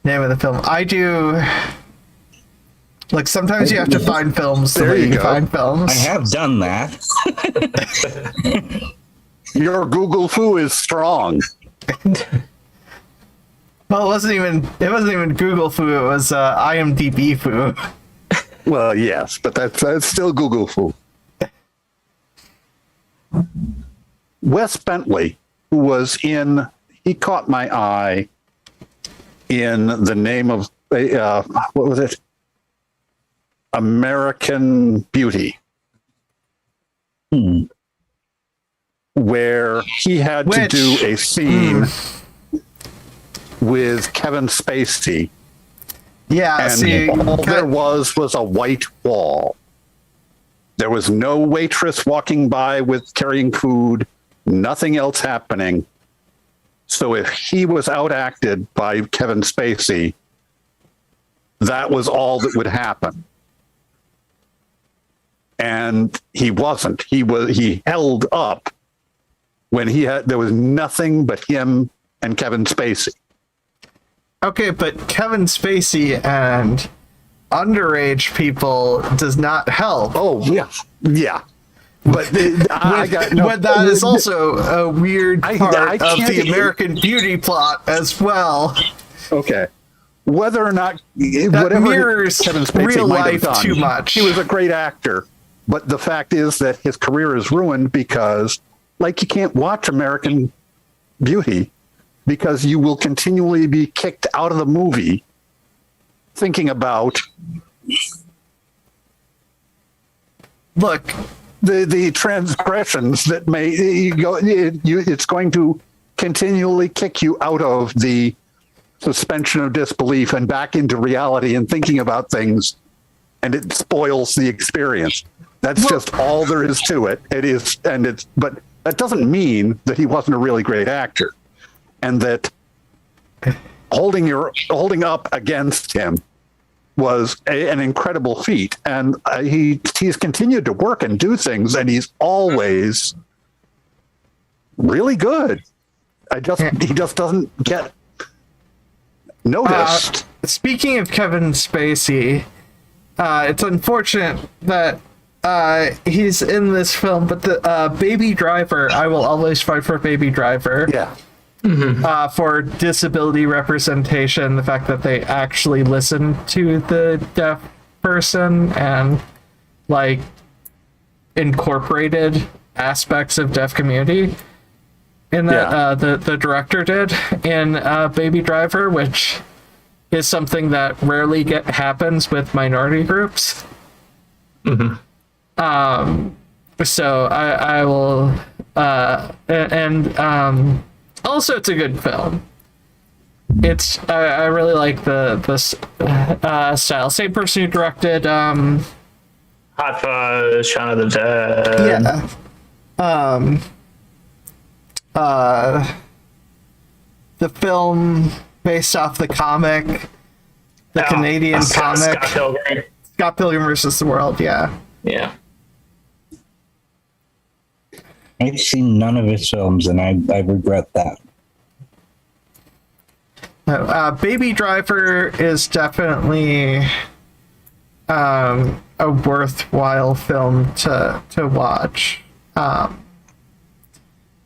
S1: name of the film. I do... Like, sometimes you have to find films the way you find films.
S3: I have done that.
S4: Your Google foo is strong.
S1: Well, it wasn't even Google foo, it was IMDb foo.
S4: Well, yes, but that's still Google foo. Wes Bentley, who was he caught my eye in the name of, what was it? American Beauty. Where he had to do a scene with Kevin Spacey.
S1: Yeah,
S4: and all there was a white wall. There was no waitress walking by with carrying food, nothing else happening. So if he was outacted by Kevin Spacey, that was all that would happen. And he wasn't. He held up when there was nothing but him and Kevin Spacey.
S1: Okay, but Kevin Spacey and underage people does not help.
S4: Oh, yeah. Yeah. But
S1: that is also a weird part of the American Beauty plot as well.
S4: Okay. Whether or not
S1: whatever mirrors
S4: Kevin Spacey
S1: real
S4: might
S1: life
S4: have done,
S1: too much.
S4: He was a great actor. But the fact is that his career is ruined because, like, you can't watch American Beauty because you will continually be kicked out of the movie thinking about the transgressions that it's going to continually kick you out of the suspension of disbelief and back into reality and thinking about things, and it spoils the experience. That's just all there is to it. It is, but that doesn't mean that he wasn't a really great actor. and that holding up against him was an incredible feat. And he's continued to work and do things, and he's always really good. He just doesn't get noticed.
S1: Speaking of Kevin Spacey, it's unfortunate that he's in this film, but the Baby Driver, I will always fight for Baby Driver.
S4: Yeah.
S1: For disability representation, the fact that they actually listen to the deaf person and like incorporated aspects of deaf community in that the director did in Baby Driver, which is something that rarely happens with minority groups. So I will also, it's a good film. I really like the style. Same person who directed
S5: Hot Fuzz, Shaun of the Dead.
S1: The film based off the comic, the Canadian comic, Scott Pilgrim versus the World. Yeah.
S3: I've seen none of his films, and I regret that.
S1: Baby Driver is definitely a worthwhile film to watch.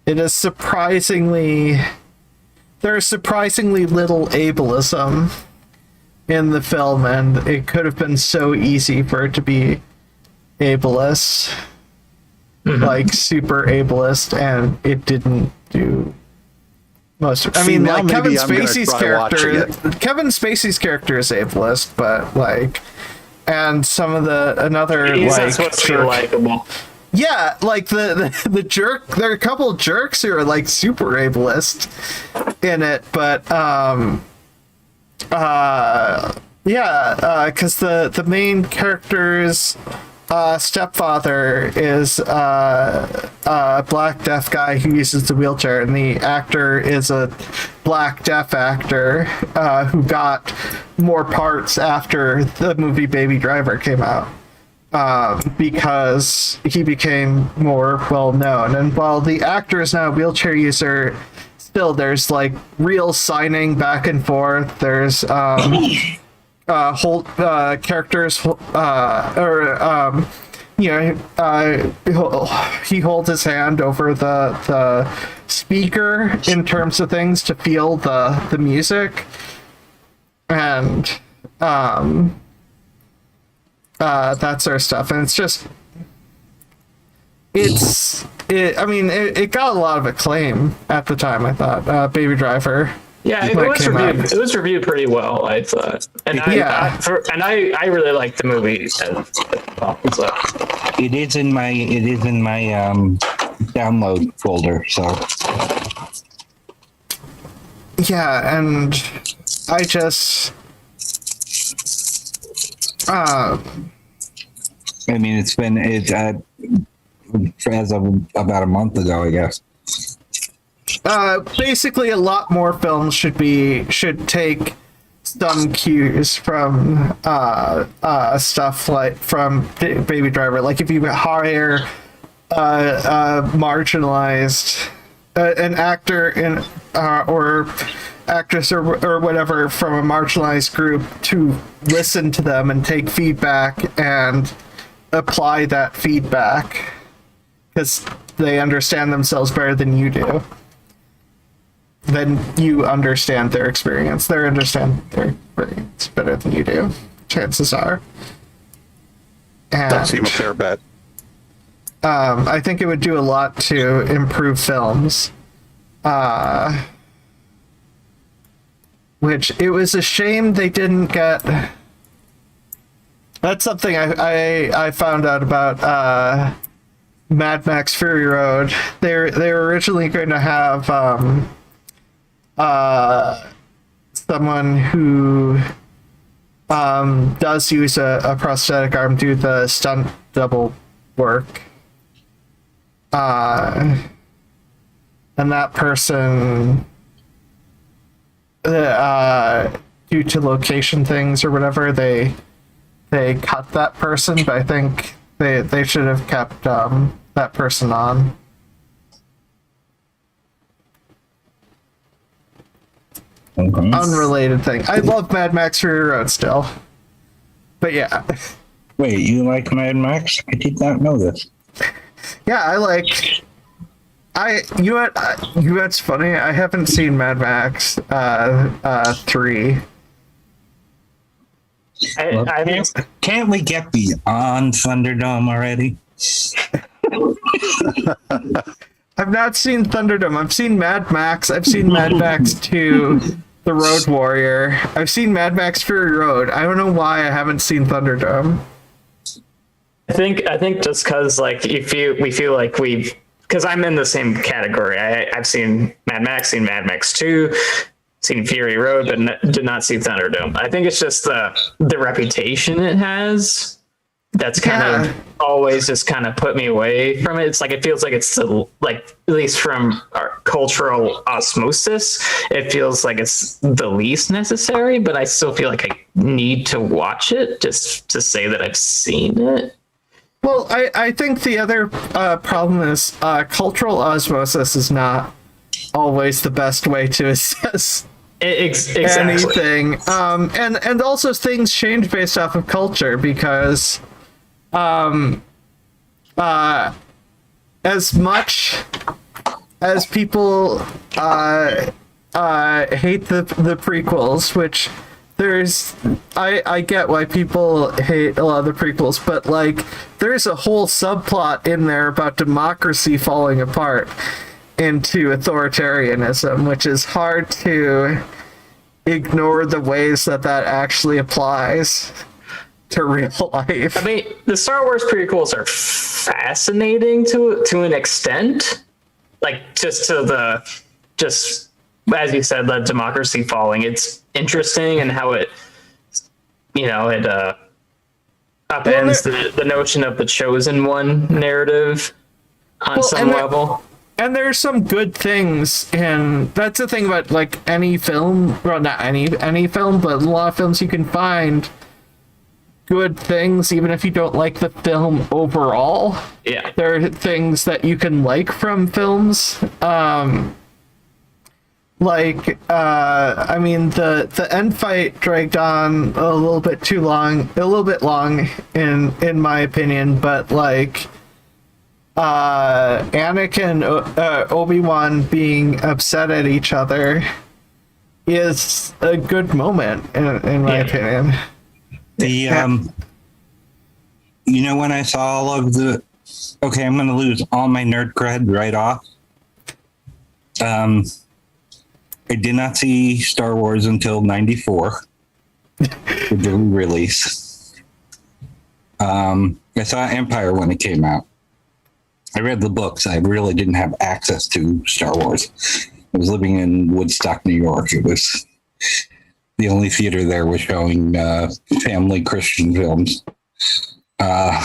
S1: It is there's surprisingly little ableism in the film, and it could have been so easy for it to be ableist. Like super ableist, and it didn't do most of it. I mean, like Kevin Spacey's character is ableist, but like, and some of another
S5: likable.
S1: Yeah, like the jerk. There are a couple of jerks who are like super ableist in it, but because the main character's stepfather is a black deaf guy who uses the wheelchair, and the actor is a black deaf actor who got more parts after the movie Baby Driver came out because he became more well known. And while the actor is now a wheelchair user, still there's like real signing back and forth. There's characters he holds his hand over the speaker in terms of things to feel the music, and that sort of stuff. And it's just it got a lot of acclaim at the time, I thought. Baby Driver.
S5: Yeah, it was reviewed pretty well, I thought, and I really liked the movie. So.
S3: It is in my download folder. So
S1: yeah, and I just
S3: I mean, it's as of about a month ago, I guess.
S1: Basically, a lot more films should take some cues from stuff like from Baby Driver. Like if you hire marginalized an actor in or actress or whatever from a marginalized group to listen to them and take feedback and apply that feedback because they understand themselves better than you do. Then you understand their experience. They understand their experience better than you do, chances are. And,
S4: that seems a fair bet.
S1: I think it would do a lot to improve films. Which it was a shame they didn't get. That's something I found out about Mad Max Fury Road. They were originally going to have someone who does use a prosthetic arm do the stunt double work. And that person due to location things or whatever, they cut that person. But I think they should have kept that person on.
S3: Okay.
S1: Unrelated thing. I love Mad Max Fury Road still, but yeah.
S3: Wait, you like Mad Max? I did not know this.
S1: Yeah, I like. You know what's funny? I haven't seen Mad Max 3.
S5: I think
S3: Can't we get beyond Thunderdome already?
S1: I've not seen Thunderdome. I've seen Mad Max. I've seen Mad Max 2, The Road Warrior. I've seen Mad Max Fury Road. I don't know why I haven't seen Thunderdome.
S5: I think just because like we feel like because I'm in the same category. I've seen Mad Max, seen Mad Max 2, seen Fury Road, but did not see Thunderdome. I think it's just the reputation it has that's kind of always just kind of put me away from it. It's like it feels like it's like, at least from our cultural osmosis, it feels like it's the least necessary, but I still feel like I need to watch it just to say that I've seen it.
S1: Well, I think the other problem is cultural osmosis is not always the best way to assess
S5: Exactly.
S1: anything. And also things change based off of culture because as much as people hate the prequels, which I get why people hate a lot of the prequels, but like there's a whole subplot in there about democracy falling apart into authoritarianism, which is hard to ignore the ways that actually applies to real life.
S5: I mean, the Star Wars prequels are fascinating to an extent, like just as you said, the democracy falling. It's interesting and how it upends the notion of the chosen one narrative on some level.
S1: And there's some good things, and that's the thing about like any film, well, not any film, but a lot of films you can find good things even if you don't like the film overall.
S5: Yeah,
S1: there are things that you can like from films. I mean, the end fight dragged on a little bit long in my opinion, but like Anakin, Obi-Wan being upset at each other is a good moment in my opinion.
S3: When I saw all of the, okay, I'm going to lose all my nerd cred right off. I did not see Star Wars until '94, the release. I saw Empire when it came out. I read the books. I really didn't have access to Star Wars. I was living in Woodstock, New York. It was the only theater there was showing family Christian films. I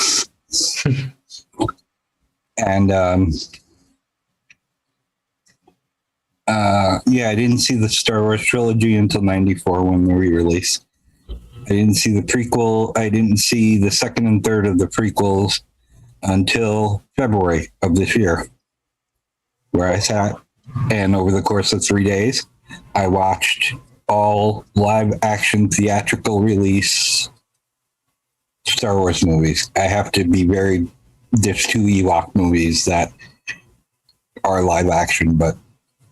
S3: didn't see the Star Wars trilogy until '94 when the re-release. I didn't see the prequel. I didn't see the second and third of the prequels until February of this year, where I sat and over the course of 3 days, I watched all live action theatrical release Star Wars movies. I have to be there's 2 Ewok movies that are live action, but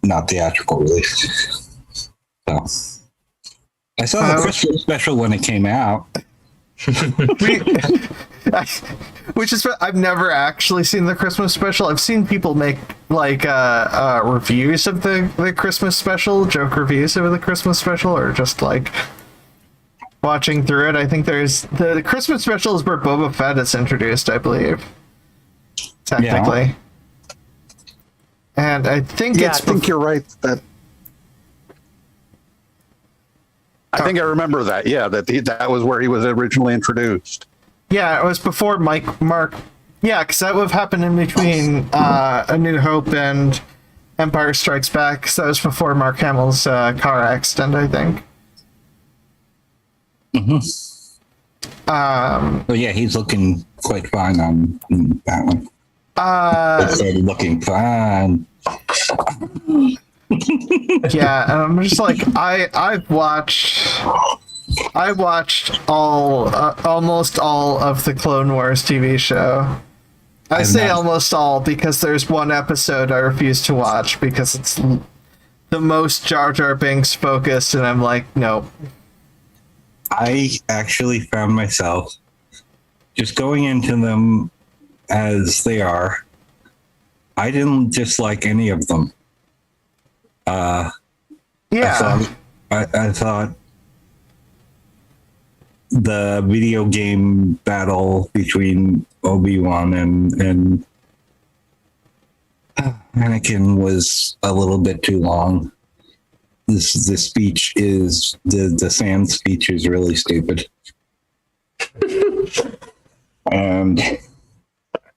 S3: not theatrical release. So I saw the Christmas special when it came out.
S1: Which is, I've never actually seen the Christmas special. I've seen people make like reviews of the Christmas special, joke reviews of the Christmas special, or just like watching through it. I think there's the Christmas special is where Boba Fett is introduced, I believe, technically. Yeah. And I think
S4: I think you're right. I think I remember that. Yeah, that was where he was originally introduced.
S1: Yeah, it was before Mark. Yeah, because that would have happened in between A New Hope and Empire Strikes Back. 'Cause that was before Mark Hamill's car accident, I think.
S3: But yeah, he's looking quite fine on that one. Looking fine.
S1: Yeah, and I'm just like, I watched almost all of the Clone Wars TV show. I say almost all because there's one episode I refuse to watch because it's the most Jar Jar Binks focused, and I'm like, nope.
S3: I actually found myself just going into them as they are. I didn't dislike any of them.
S1: Yeah.
S3: I thought the video game battle between Obi-Wan and Anakin was a little bit too long. The speech is the sand speech is really stupid. And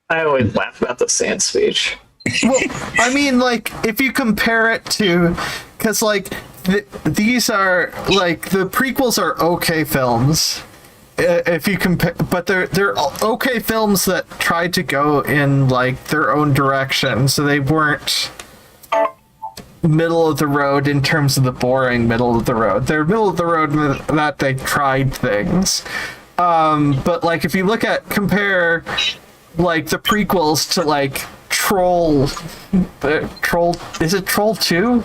S5: I always laugh about the sand speech.
S1: Well, I mean, like, if you compare it to, because like these are like the prequels are okay films. If you compare, but they're okay films that tried to go in like their own direction, so they weren't middle of the road in terms of the boring middle of the road. They're middle of the road in that they tried things. But like if you compare like the prequels to like Troll, is it Troll 2?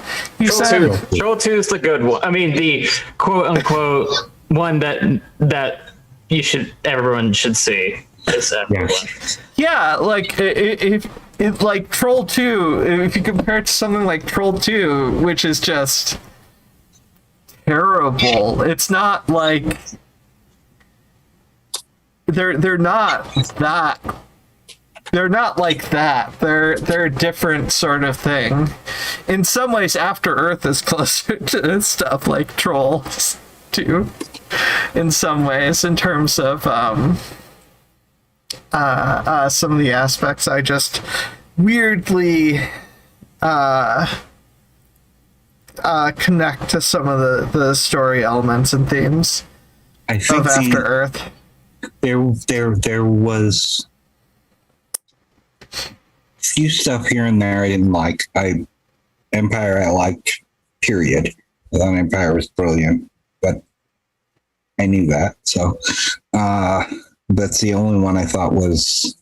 S5: Troll 2 is the good one. I mean, the quote unquote one that everyone should see. Is everyone.
S1: Yeah, like if like Troll 2, if you compare it to something like Troll 2, which is just terrible, it's not like they're not like that. They're a different sort of thing. In some ways, After Earth is closer to stuff like Trolls 2. In some ways, in terms of some of the aspects, I just weirdly connect to some of the story elements and themes of After Earth.
S3: There was few stuff here and there I didn't like. Empire I liked, period. I thought Empire was brilliant, but I knew that. So that's the only one I thought was,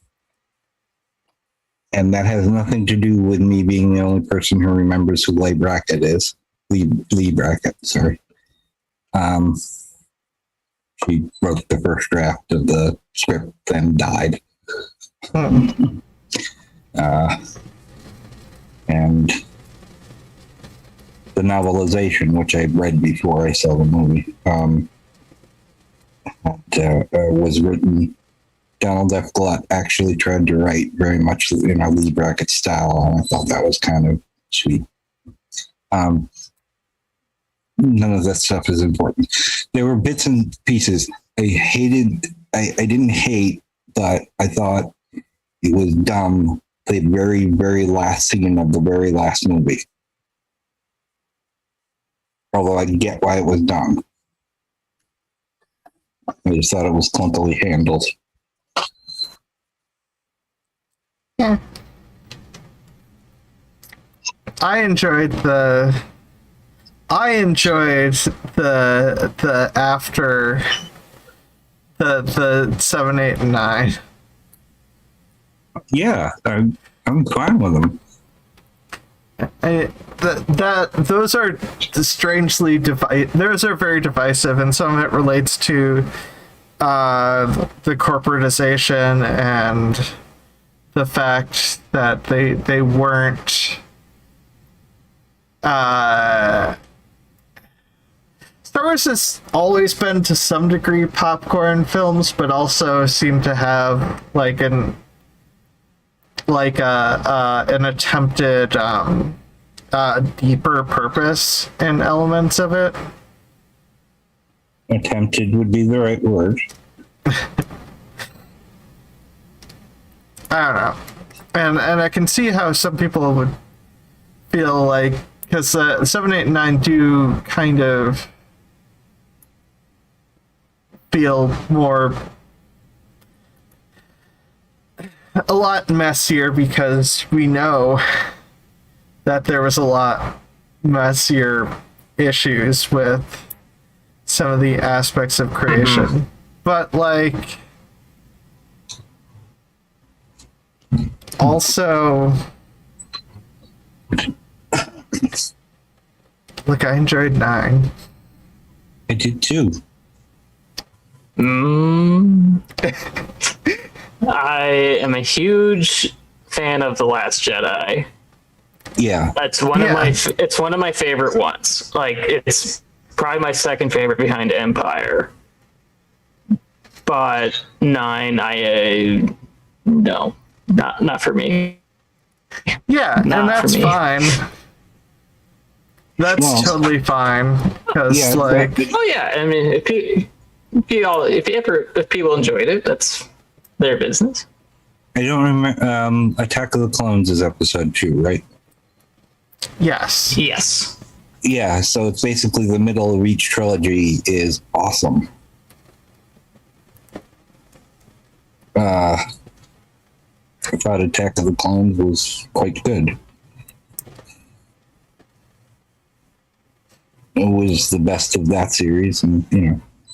S3: and that has nothing to do with me being the only person who remembers who Lee Brackett is. Lee Brackett, sorry. She wrote the first draft of the script, then died. And the novelization, which I'd read before I saw the movie, was written. Donald F. Glutt actually tried to write very much in a Lee Brackett style, and I thought that was kind of sweet. None of that stuff is important. There were bits and pieces I didn't hate, but I thought it was dumb. The very, very last scene of the very last movie. Although I get why it was done. I just thought it was clunkily handled.
S1: Yeah. I enjoyed the after the 7, 8, and 9.
S3: Yeah, I'm fine with them.
S1: Those are strangely those are very divisive, and some of it relates to the corporatization and the fact that they weren't Star Wars has always been to some degree popcorn films, but also seem to have like an attempted deeper purpose in elements of it.
S3: Attempted would be the right word.
S1: I don't know, and I can see how some people would feel like, because 7, 8, and 9 do kind of feel a lot messier, because we know that there was a lot messier issues with some of the aspects of creation. But like, also, look, I enjoyed 9.
S3: I did too.
S5: I am a huge fan of The Last Jedi.
S3: Yeah.
S5: That's one of my. It's one of my favorite ones. Like, it's probably my second favorite behind Empire. But 9, no, not for me.
S1: Yeah,
S5: Not
S1: and that's
S5: for me.
S1: fine. That's totally fine, because
S3: Yeah,
S1: like,
S5: Oh yeah, I mean, if people enjoyed it, that's their business.
S3: I don't remember. Attack of the Clones is episode 2, right?
S1: yes.
S5: Yes.
S3: Yeah, so it's basically the middle of each trilogy is awesome. I thought Attack of the Clones was quite good. It was the best of that series, and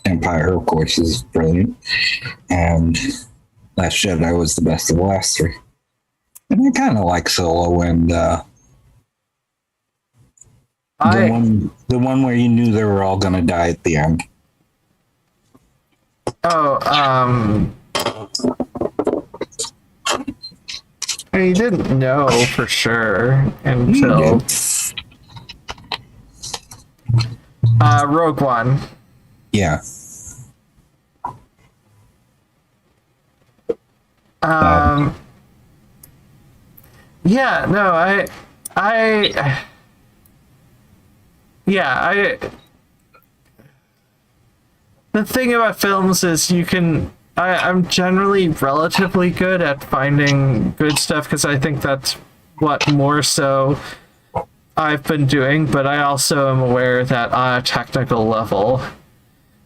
S3: Empire, of course, is brilliant, and Last Jedi was the best of the last 3. And I kind of like Solo and the one where you knew they were all going to die at the end.
S1: You didn't know for sure until Rogue One.
S3: Yeah.
S1: Yeah, no, the thing about films is I'm generally relatively good at finding good stuff, because I think that's what more so I've been doing, but I also am aware that on a technical level,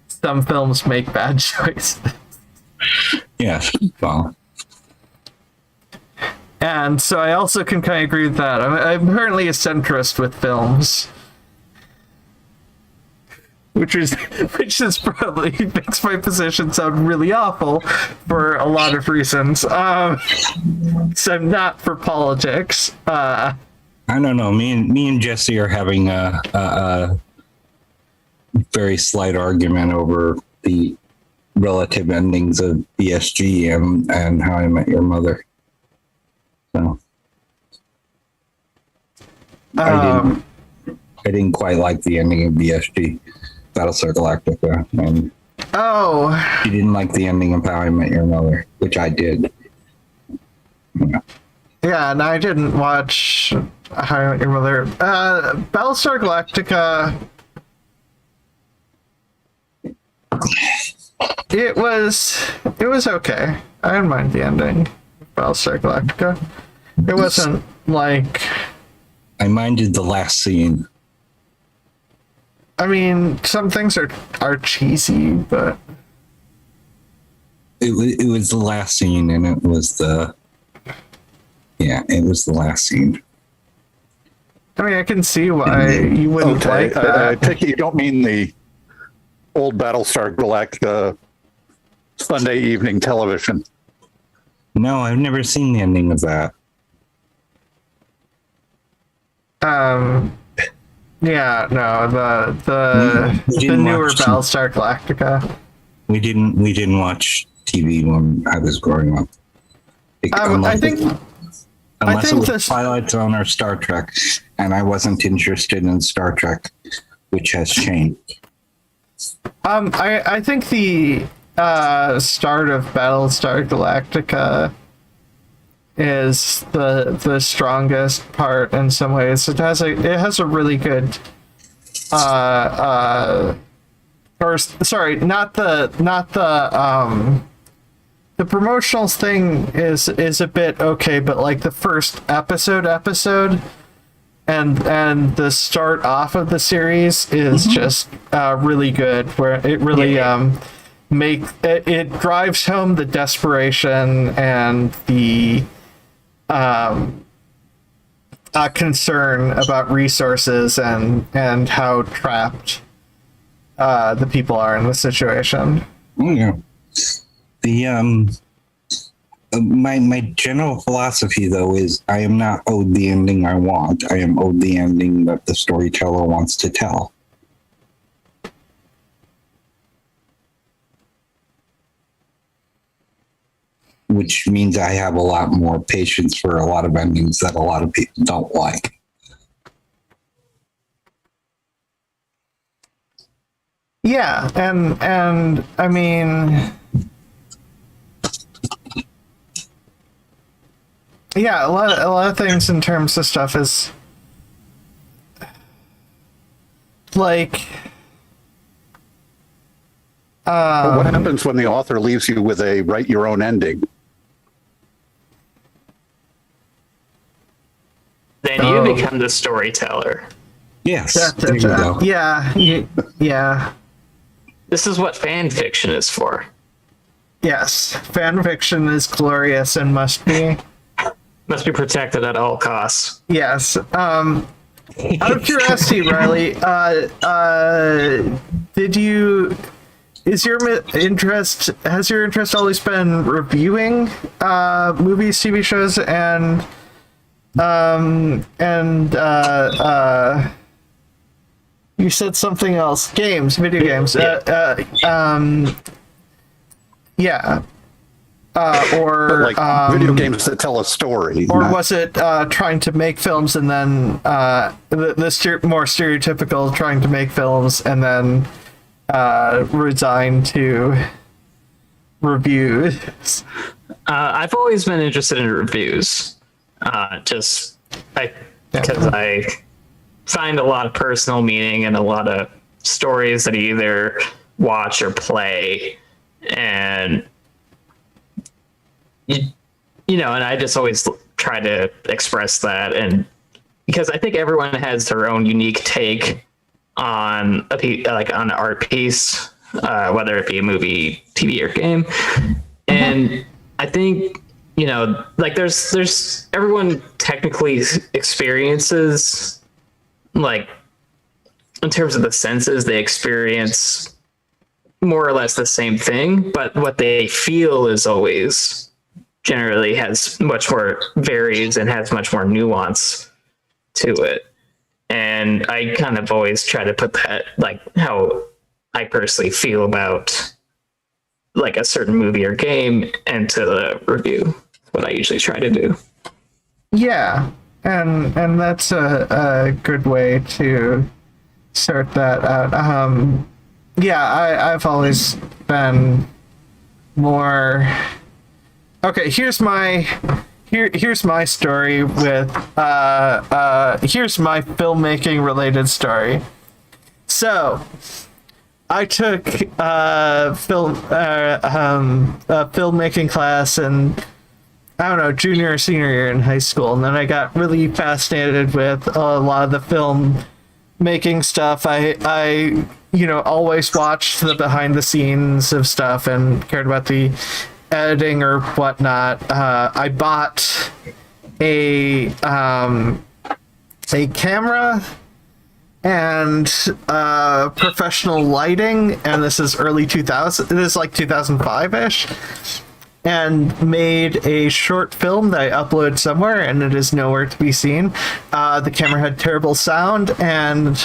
S1: some films make bad choices.
S3: Yeah. Well.
S1: And so I also can kind of agree with that. I'm currently a centrist with films, which is probably makes my position sound really awful for a lot of reasons. So I'm not for politics.
S3: I don't know. Me and Jesse are having a very slight argument over the relative endings of BSG and How I Met Your Mother. So I didn't quite like the ending of BSG, Battlestar Galactica, and you didn't like the ending of How I Met Your Mother, which I did.
S1: Yeah, and I didn't watch How I Met Your Mother. Battlestar Galactica. It was okay. I didn't mind the ending of Battlestar Galactica. It wasn't like,
S3: I minded the last scene.
S1: I mean, some things are cheesy, but
S3: It was the last scene, and it was the last scene.
S1: I mean, I can see why you wouldn't like that.
S4: I take it you don't mean the old Battlestar Galactica Sunday evening television.
S3: No, I've never seen the ending of that.
S1: Yeah, no, the newer Battlestar Galactica.
S3: We didn't watch TV when I was growing up.
S1: I think
S3: it was
S1: this-
S3: Twilight Zone or Star Trek, and I wasn't interested in Star Trek, which has changed.
S1: I think the start of Battlestar Galactica is the strongest part in some ways. It has a really good the promotionals thing is a bit okay, but like the first episode and the start off of the series is just really good, where it really it drives home the desperation and the concern about resources and how trapped the people are in the situation.
S3: Oh, yeah. The my general philosophy though is I am not owed the ending I want. I am owed the ending that the storyteller wants to tell. Which means I have a lot more patience for a lot of endings that a lot of people don't like.
S1: Yeah, and I mean, yeah, a lot of things in terms of stuff is like
S4: What happens when the author leaves you with a write your own ending?
S5: Then you become the storyteller.
S3: Yes. There you go.
S1: Yeah.
S5: This is what fan fiction is for.
S1: Yes, fan fiction is glorious and must be
S5: protected at all costs.
S1: Yes. Out of curiosity, Riley, has your interest always been reviewing movies, TV shows, and you said something else, video games. Yeah. Or
S4: video games that tell a story.
S1: Or was it trying to make films and then more stereotypical trying to make films and then resign to reviews?
S5: I've always been interested in reviews. Because I find a lot of personal meaning in a lot of stories that I either watch or play, and you know, and I just always try to express that, and because I think everyone has their own unique take on on an art piece, whether it be a movie, TV, or game, and I think, you know, like there's everyone technically experiences, like, in terms of the senses, they experience more or less the same thing, but what they feel is always generally has much more varies and has much more nuance to it. And I kind of always try to put that, like, how I personally feel about like a certain movie or game into the review. That's what I usually try to do.
S1: Yeah, and that's a good way to sort that out. I've always been more. Okay, here's my story with here's my filmmaking related story. So I took a filmmaking class in, I don't know, junior or senior year in high school, and then I got really fascinated with a lot of the film making stuff. I always watched the behind the scenes of stuff and cared about the editing or whatnot. I bought a camera and professional lighting, and this is early 2000. It is like 2005-ish, and made a short film that I uploaded somewhere, and it is nowhere to be seen. The camera had terrible sound, and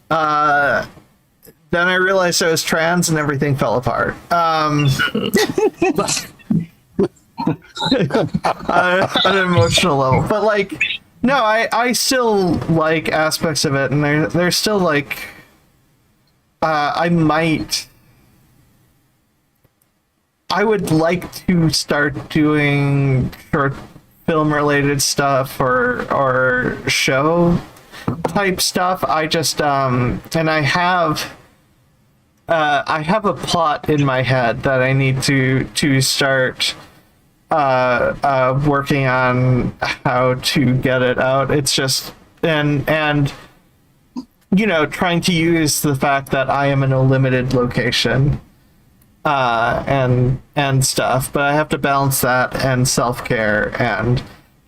S1: then I realized I was trans, and everything fell apart. On an emotional level, but like, no, I still like aspects of it, and there's still like, I would like to start doing short film related stuff or show type stuff. I just and I have a plot in my head that I need to start working on how to get it out. It's just and trying to use the fact that I am in a limited location, and stuff, but I have to balance that and self-care and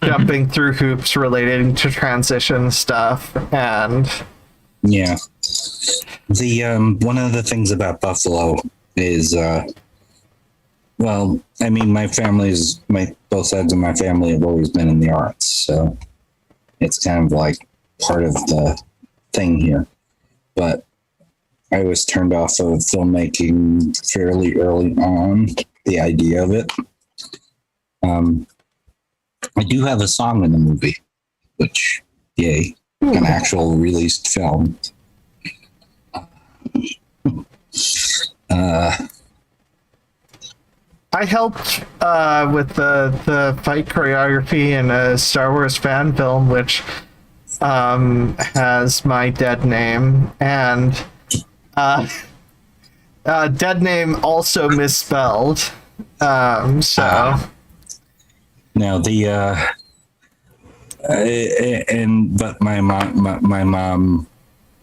S1: jumping through hoops relating to transition stuff. And
S3: yeah, the one of the things about Buffalo is well, I mean, both sides of my family have always been in the arts, so it's kind of like part of the thing here. But I was turned off of filmmaking fairly early on, the idea of it. I do have a song in the movie, which, yay, an actual released film.
S1: I helped with the fight choreography in a Star Wars fan film, which has my dead name, and dead name also misspelled. So
S3: now but my mom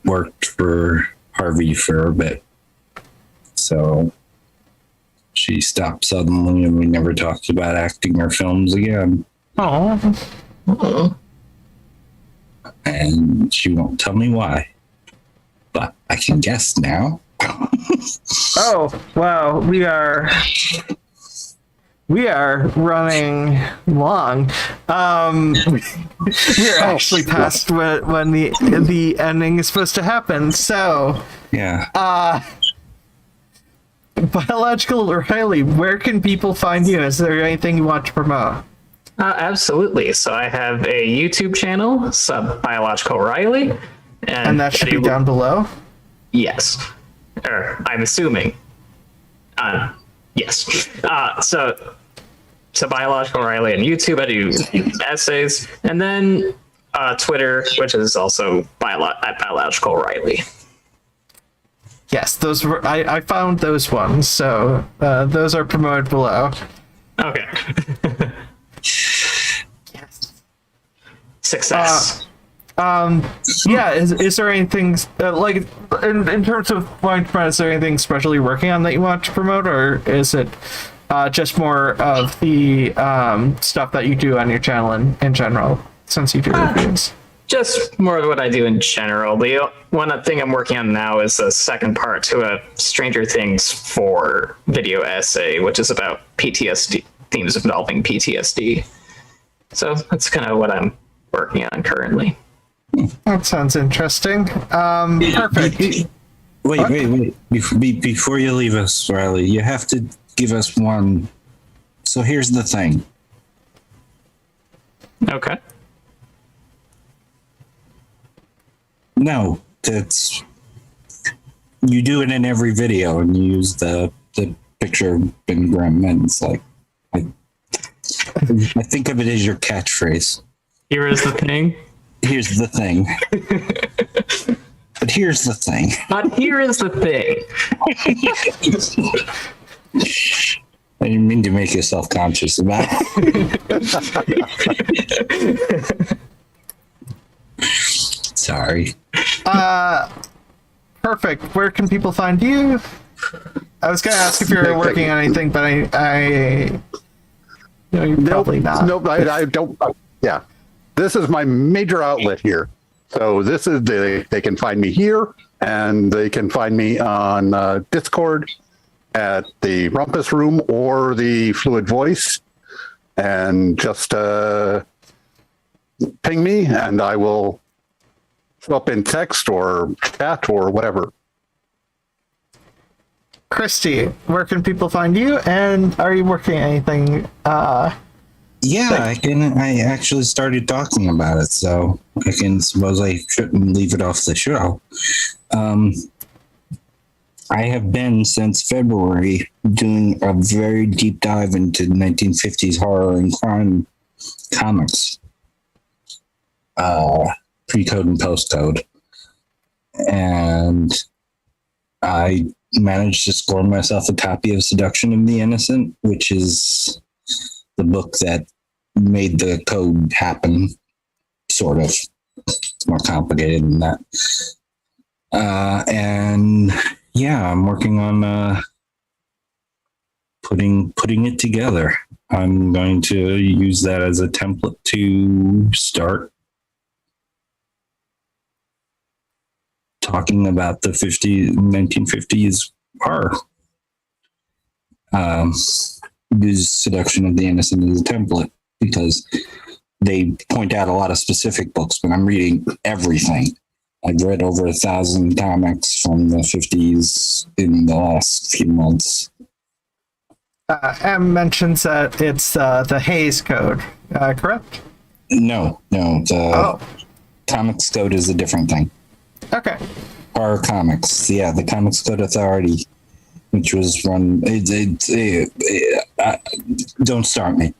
S3: worked for Harvey for a bit, so she stopped suddenly, and we never talked about acting or films again.
S1: oh,
S3: And she won't tell me why, but I can guess now.
S1: oh wow, we are running long. We're actually past when the ending is supposed to happen. So
S3: Yeah.
S1: Biological Riley, where can people find you? Is there anything you want to promote?
S5: Absolutely. So I have a YouTube channel, Biological Riley,
S1: And that should be down below?
S5: Yes. Or I'm assuming. Yes. So Biological Riley on YouTube, I do essays, and then Twitter, which is also at Biological Riley.
S1: Yes, those were I found those ones, so those are promoted below.
S5: Okay. Yes. Success.
S1: Yeah, is there anything like in terms of wanting to promote, is there anything special you're working on that you want to promote, or is it just more of the stuff that you do on your channel in general, since you do reviews?
S5: Just more of what I do in general. The one thing I'm working on now is a second part to a Stranger Things 4 video essay, which is about PTSD, themes involving PTSD. So that's kind of what I'm working on currently.
S1: That sounds interesting. Perfect.
S3: Wait. Before you leave us, Riley, you have to give us one. So here's the thing.
S5: Okay.
S3: No, that's you do it in every video, and you use the picture of Ben Grimm, and it's like I think of it as your catchphrase.
S5: Here is the thing.
S3: Here's the thing. But here's the thing.
S5: But here is the thing.
S3: I didn't mean to make you self-conscious about it. Sorry.
S1: Perfect. Where can people find you? I was gonna ask if you're working on anything, but I you're probably not.
S4: Nope, I don't. Yeah, this is my major outlet here. So this is they can find me here, and they can find me on Discord at the Rumpus Room or the Fluid Voice, and just ping me, and I will show up in text or chat or whatever.
S1: Christy, where can people find you? And are you working on anything?
S3: Yeah, I actually started talking about it, so I can suppose I shouldn't leave it off the show. I have been since February doing a very deep dive into 1950s horror and crime comics, pre-code and post-code, and I managed to score myself a copy of Seduction of the Innocent, which is the book that made the code happen, sort of. more complicated than that. And yeah, I'm working on putting it together. I'm going to use that as a template to start talking about the 1950s horror. Use Seduction of the Innocent as a template because they point out a lot of specific books, but I'm reading everything. I've read over 1,000 comics from the 50s in the last few months.
S1: M mentions that it's the Hays Code, correct?
S3: No, the Comics Code is a different thing.
S1: Okay.
S3: Horror Comics, yeah, the Comics Code Authority, which was run. Don't start me.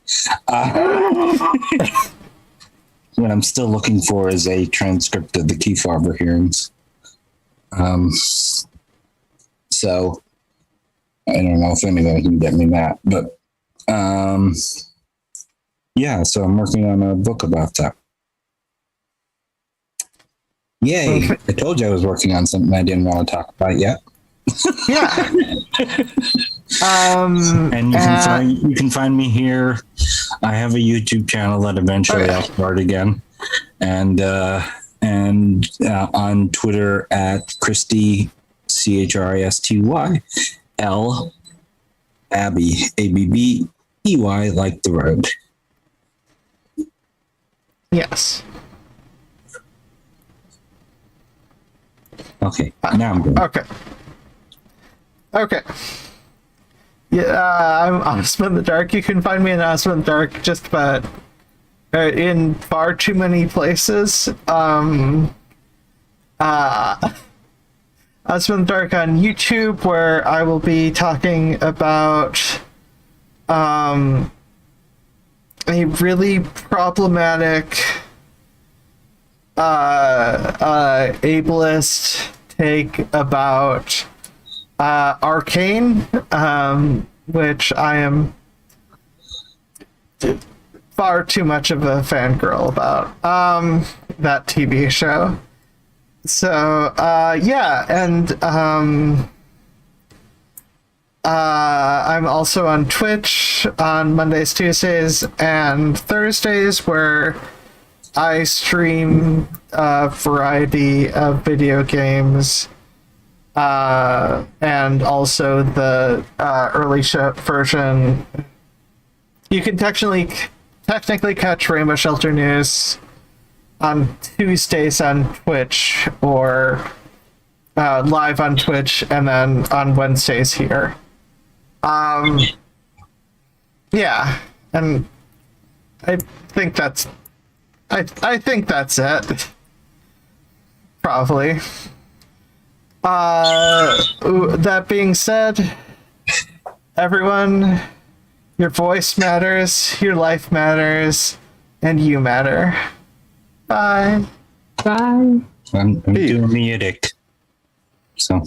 S3: What I'm still looking for is a transcript of the Keith Farber hearings. So I don't know if anybody can get me that, but yeah. So I'm working on a book about that. Yay! I told you I was working on something I didn't want to talk about yet.
S1: Yeah.
S3: And you can find me here. I have a YouTube channel that eventually I'll start again, and on Twitter at Christy Christy L Abbey Abbey like the road.
S1: Yes.
S3: Okay, now I'm good.
S1: Okay. Yeah, I'm Ozma In The Dark. You can find me in Ozma In The Dark just about in far too many places. Ozma In The Dark on YouTube, where I will be talking about a really problematic ableist take about Arcane, which I am far too much of a fangirl about, that TV show. So, yeah, and I'm also on Twitch on Mondays, Tuesdays, and Thursdays, where I stream a variety of video games, and also the early show version. You can technically catch Rainbow Shelter News on Tuesdays on Twitch, or live on Twitch, and then on Wednesdays here. Yeah, and I think that's it. Probably. That being said, everyone, your voice matters, your life matters, and you matter. Bye.
S5: Bye.
S3: I'm doing the edict. So.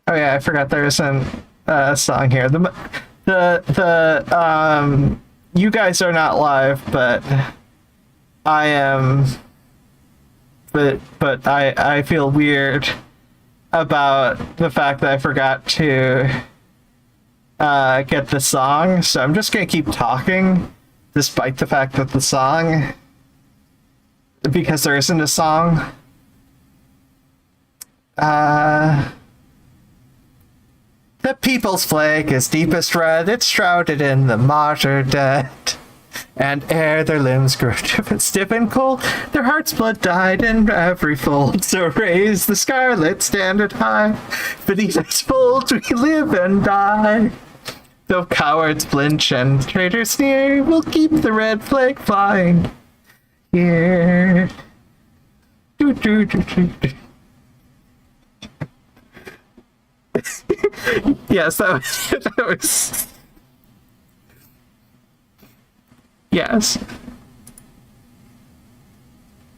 S1: Oh yeah, I forgot there's a song here. You guys are not live, but I am. But I feel weird about the fact that I forgot to get the song, so I'm just gonna keep talking, despite the fact that the song, because there isn't a song. The people's flag is deepest red, it's shrouded in the martyr dead. And ere their limbs grew stiff and cold, their heart's blood died in every fold. So raise the scarlet standard high, beneath its folds we live and die. Though cowards flinch and traitors sneer, we'll keep the red flag flying here. Do, do, do, do, do. Yes, that was... Yes.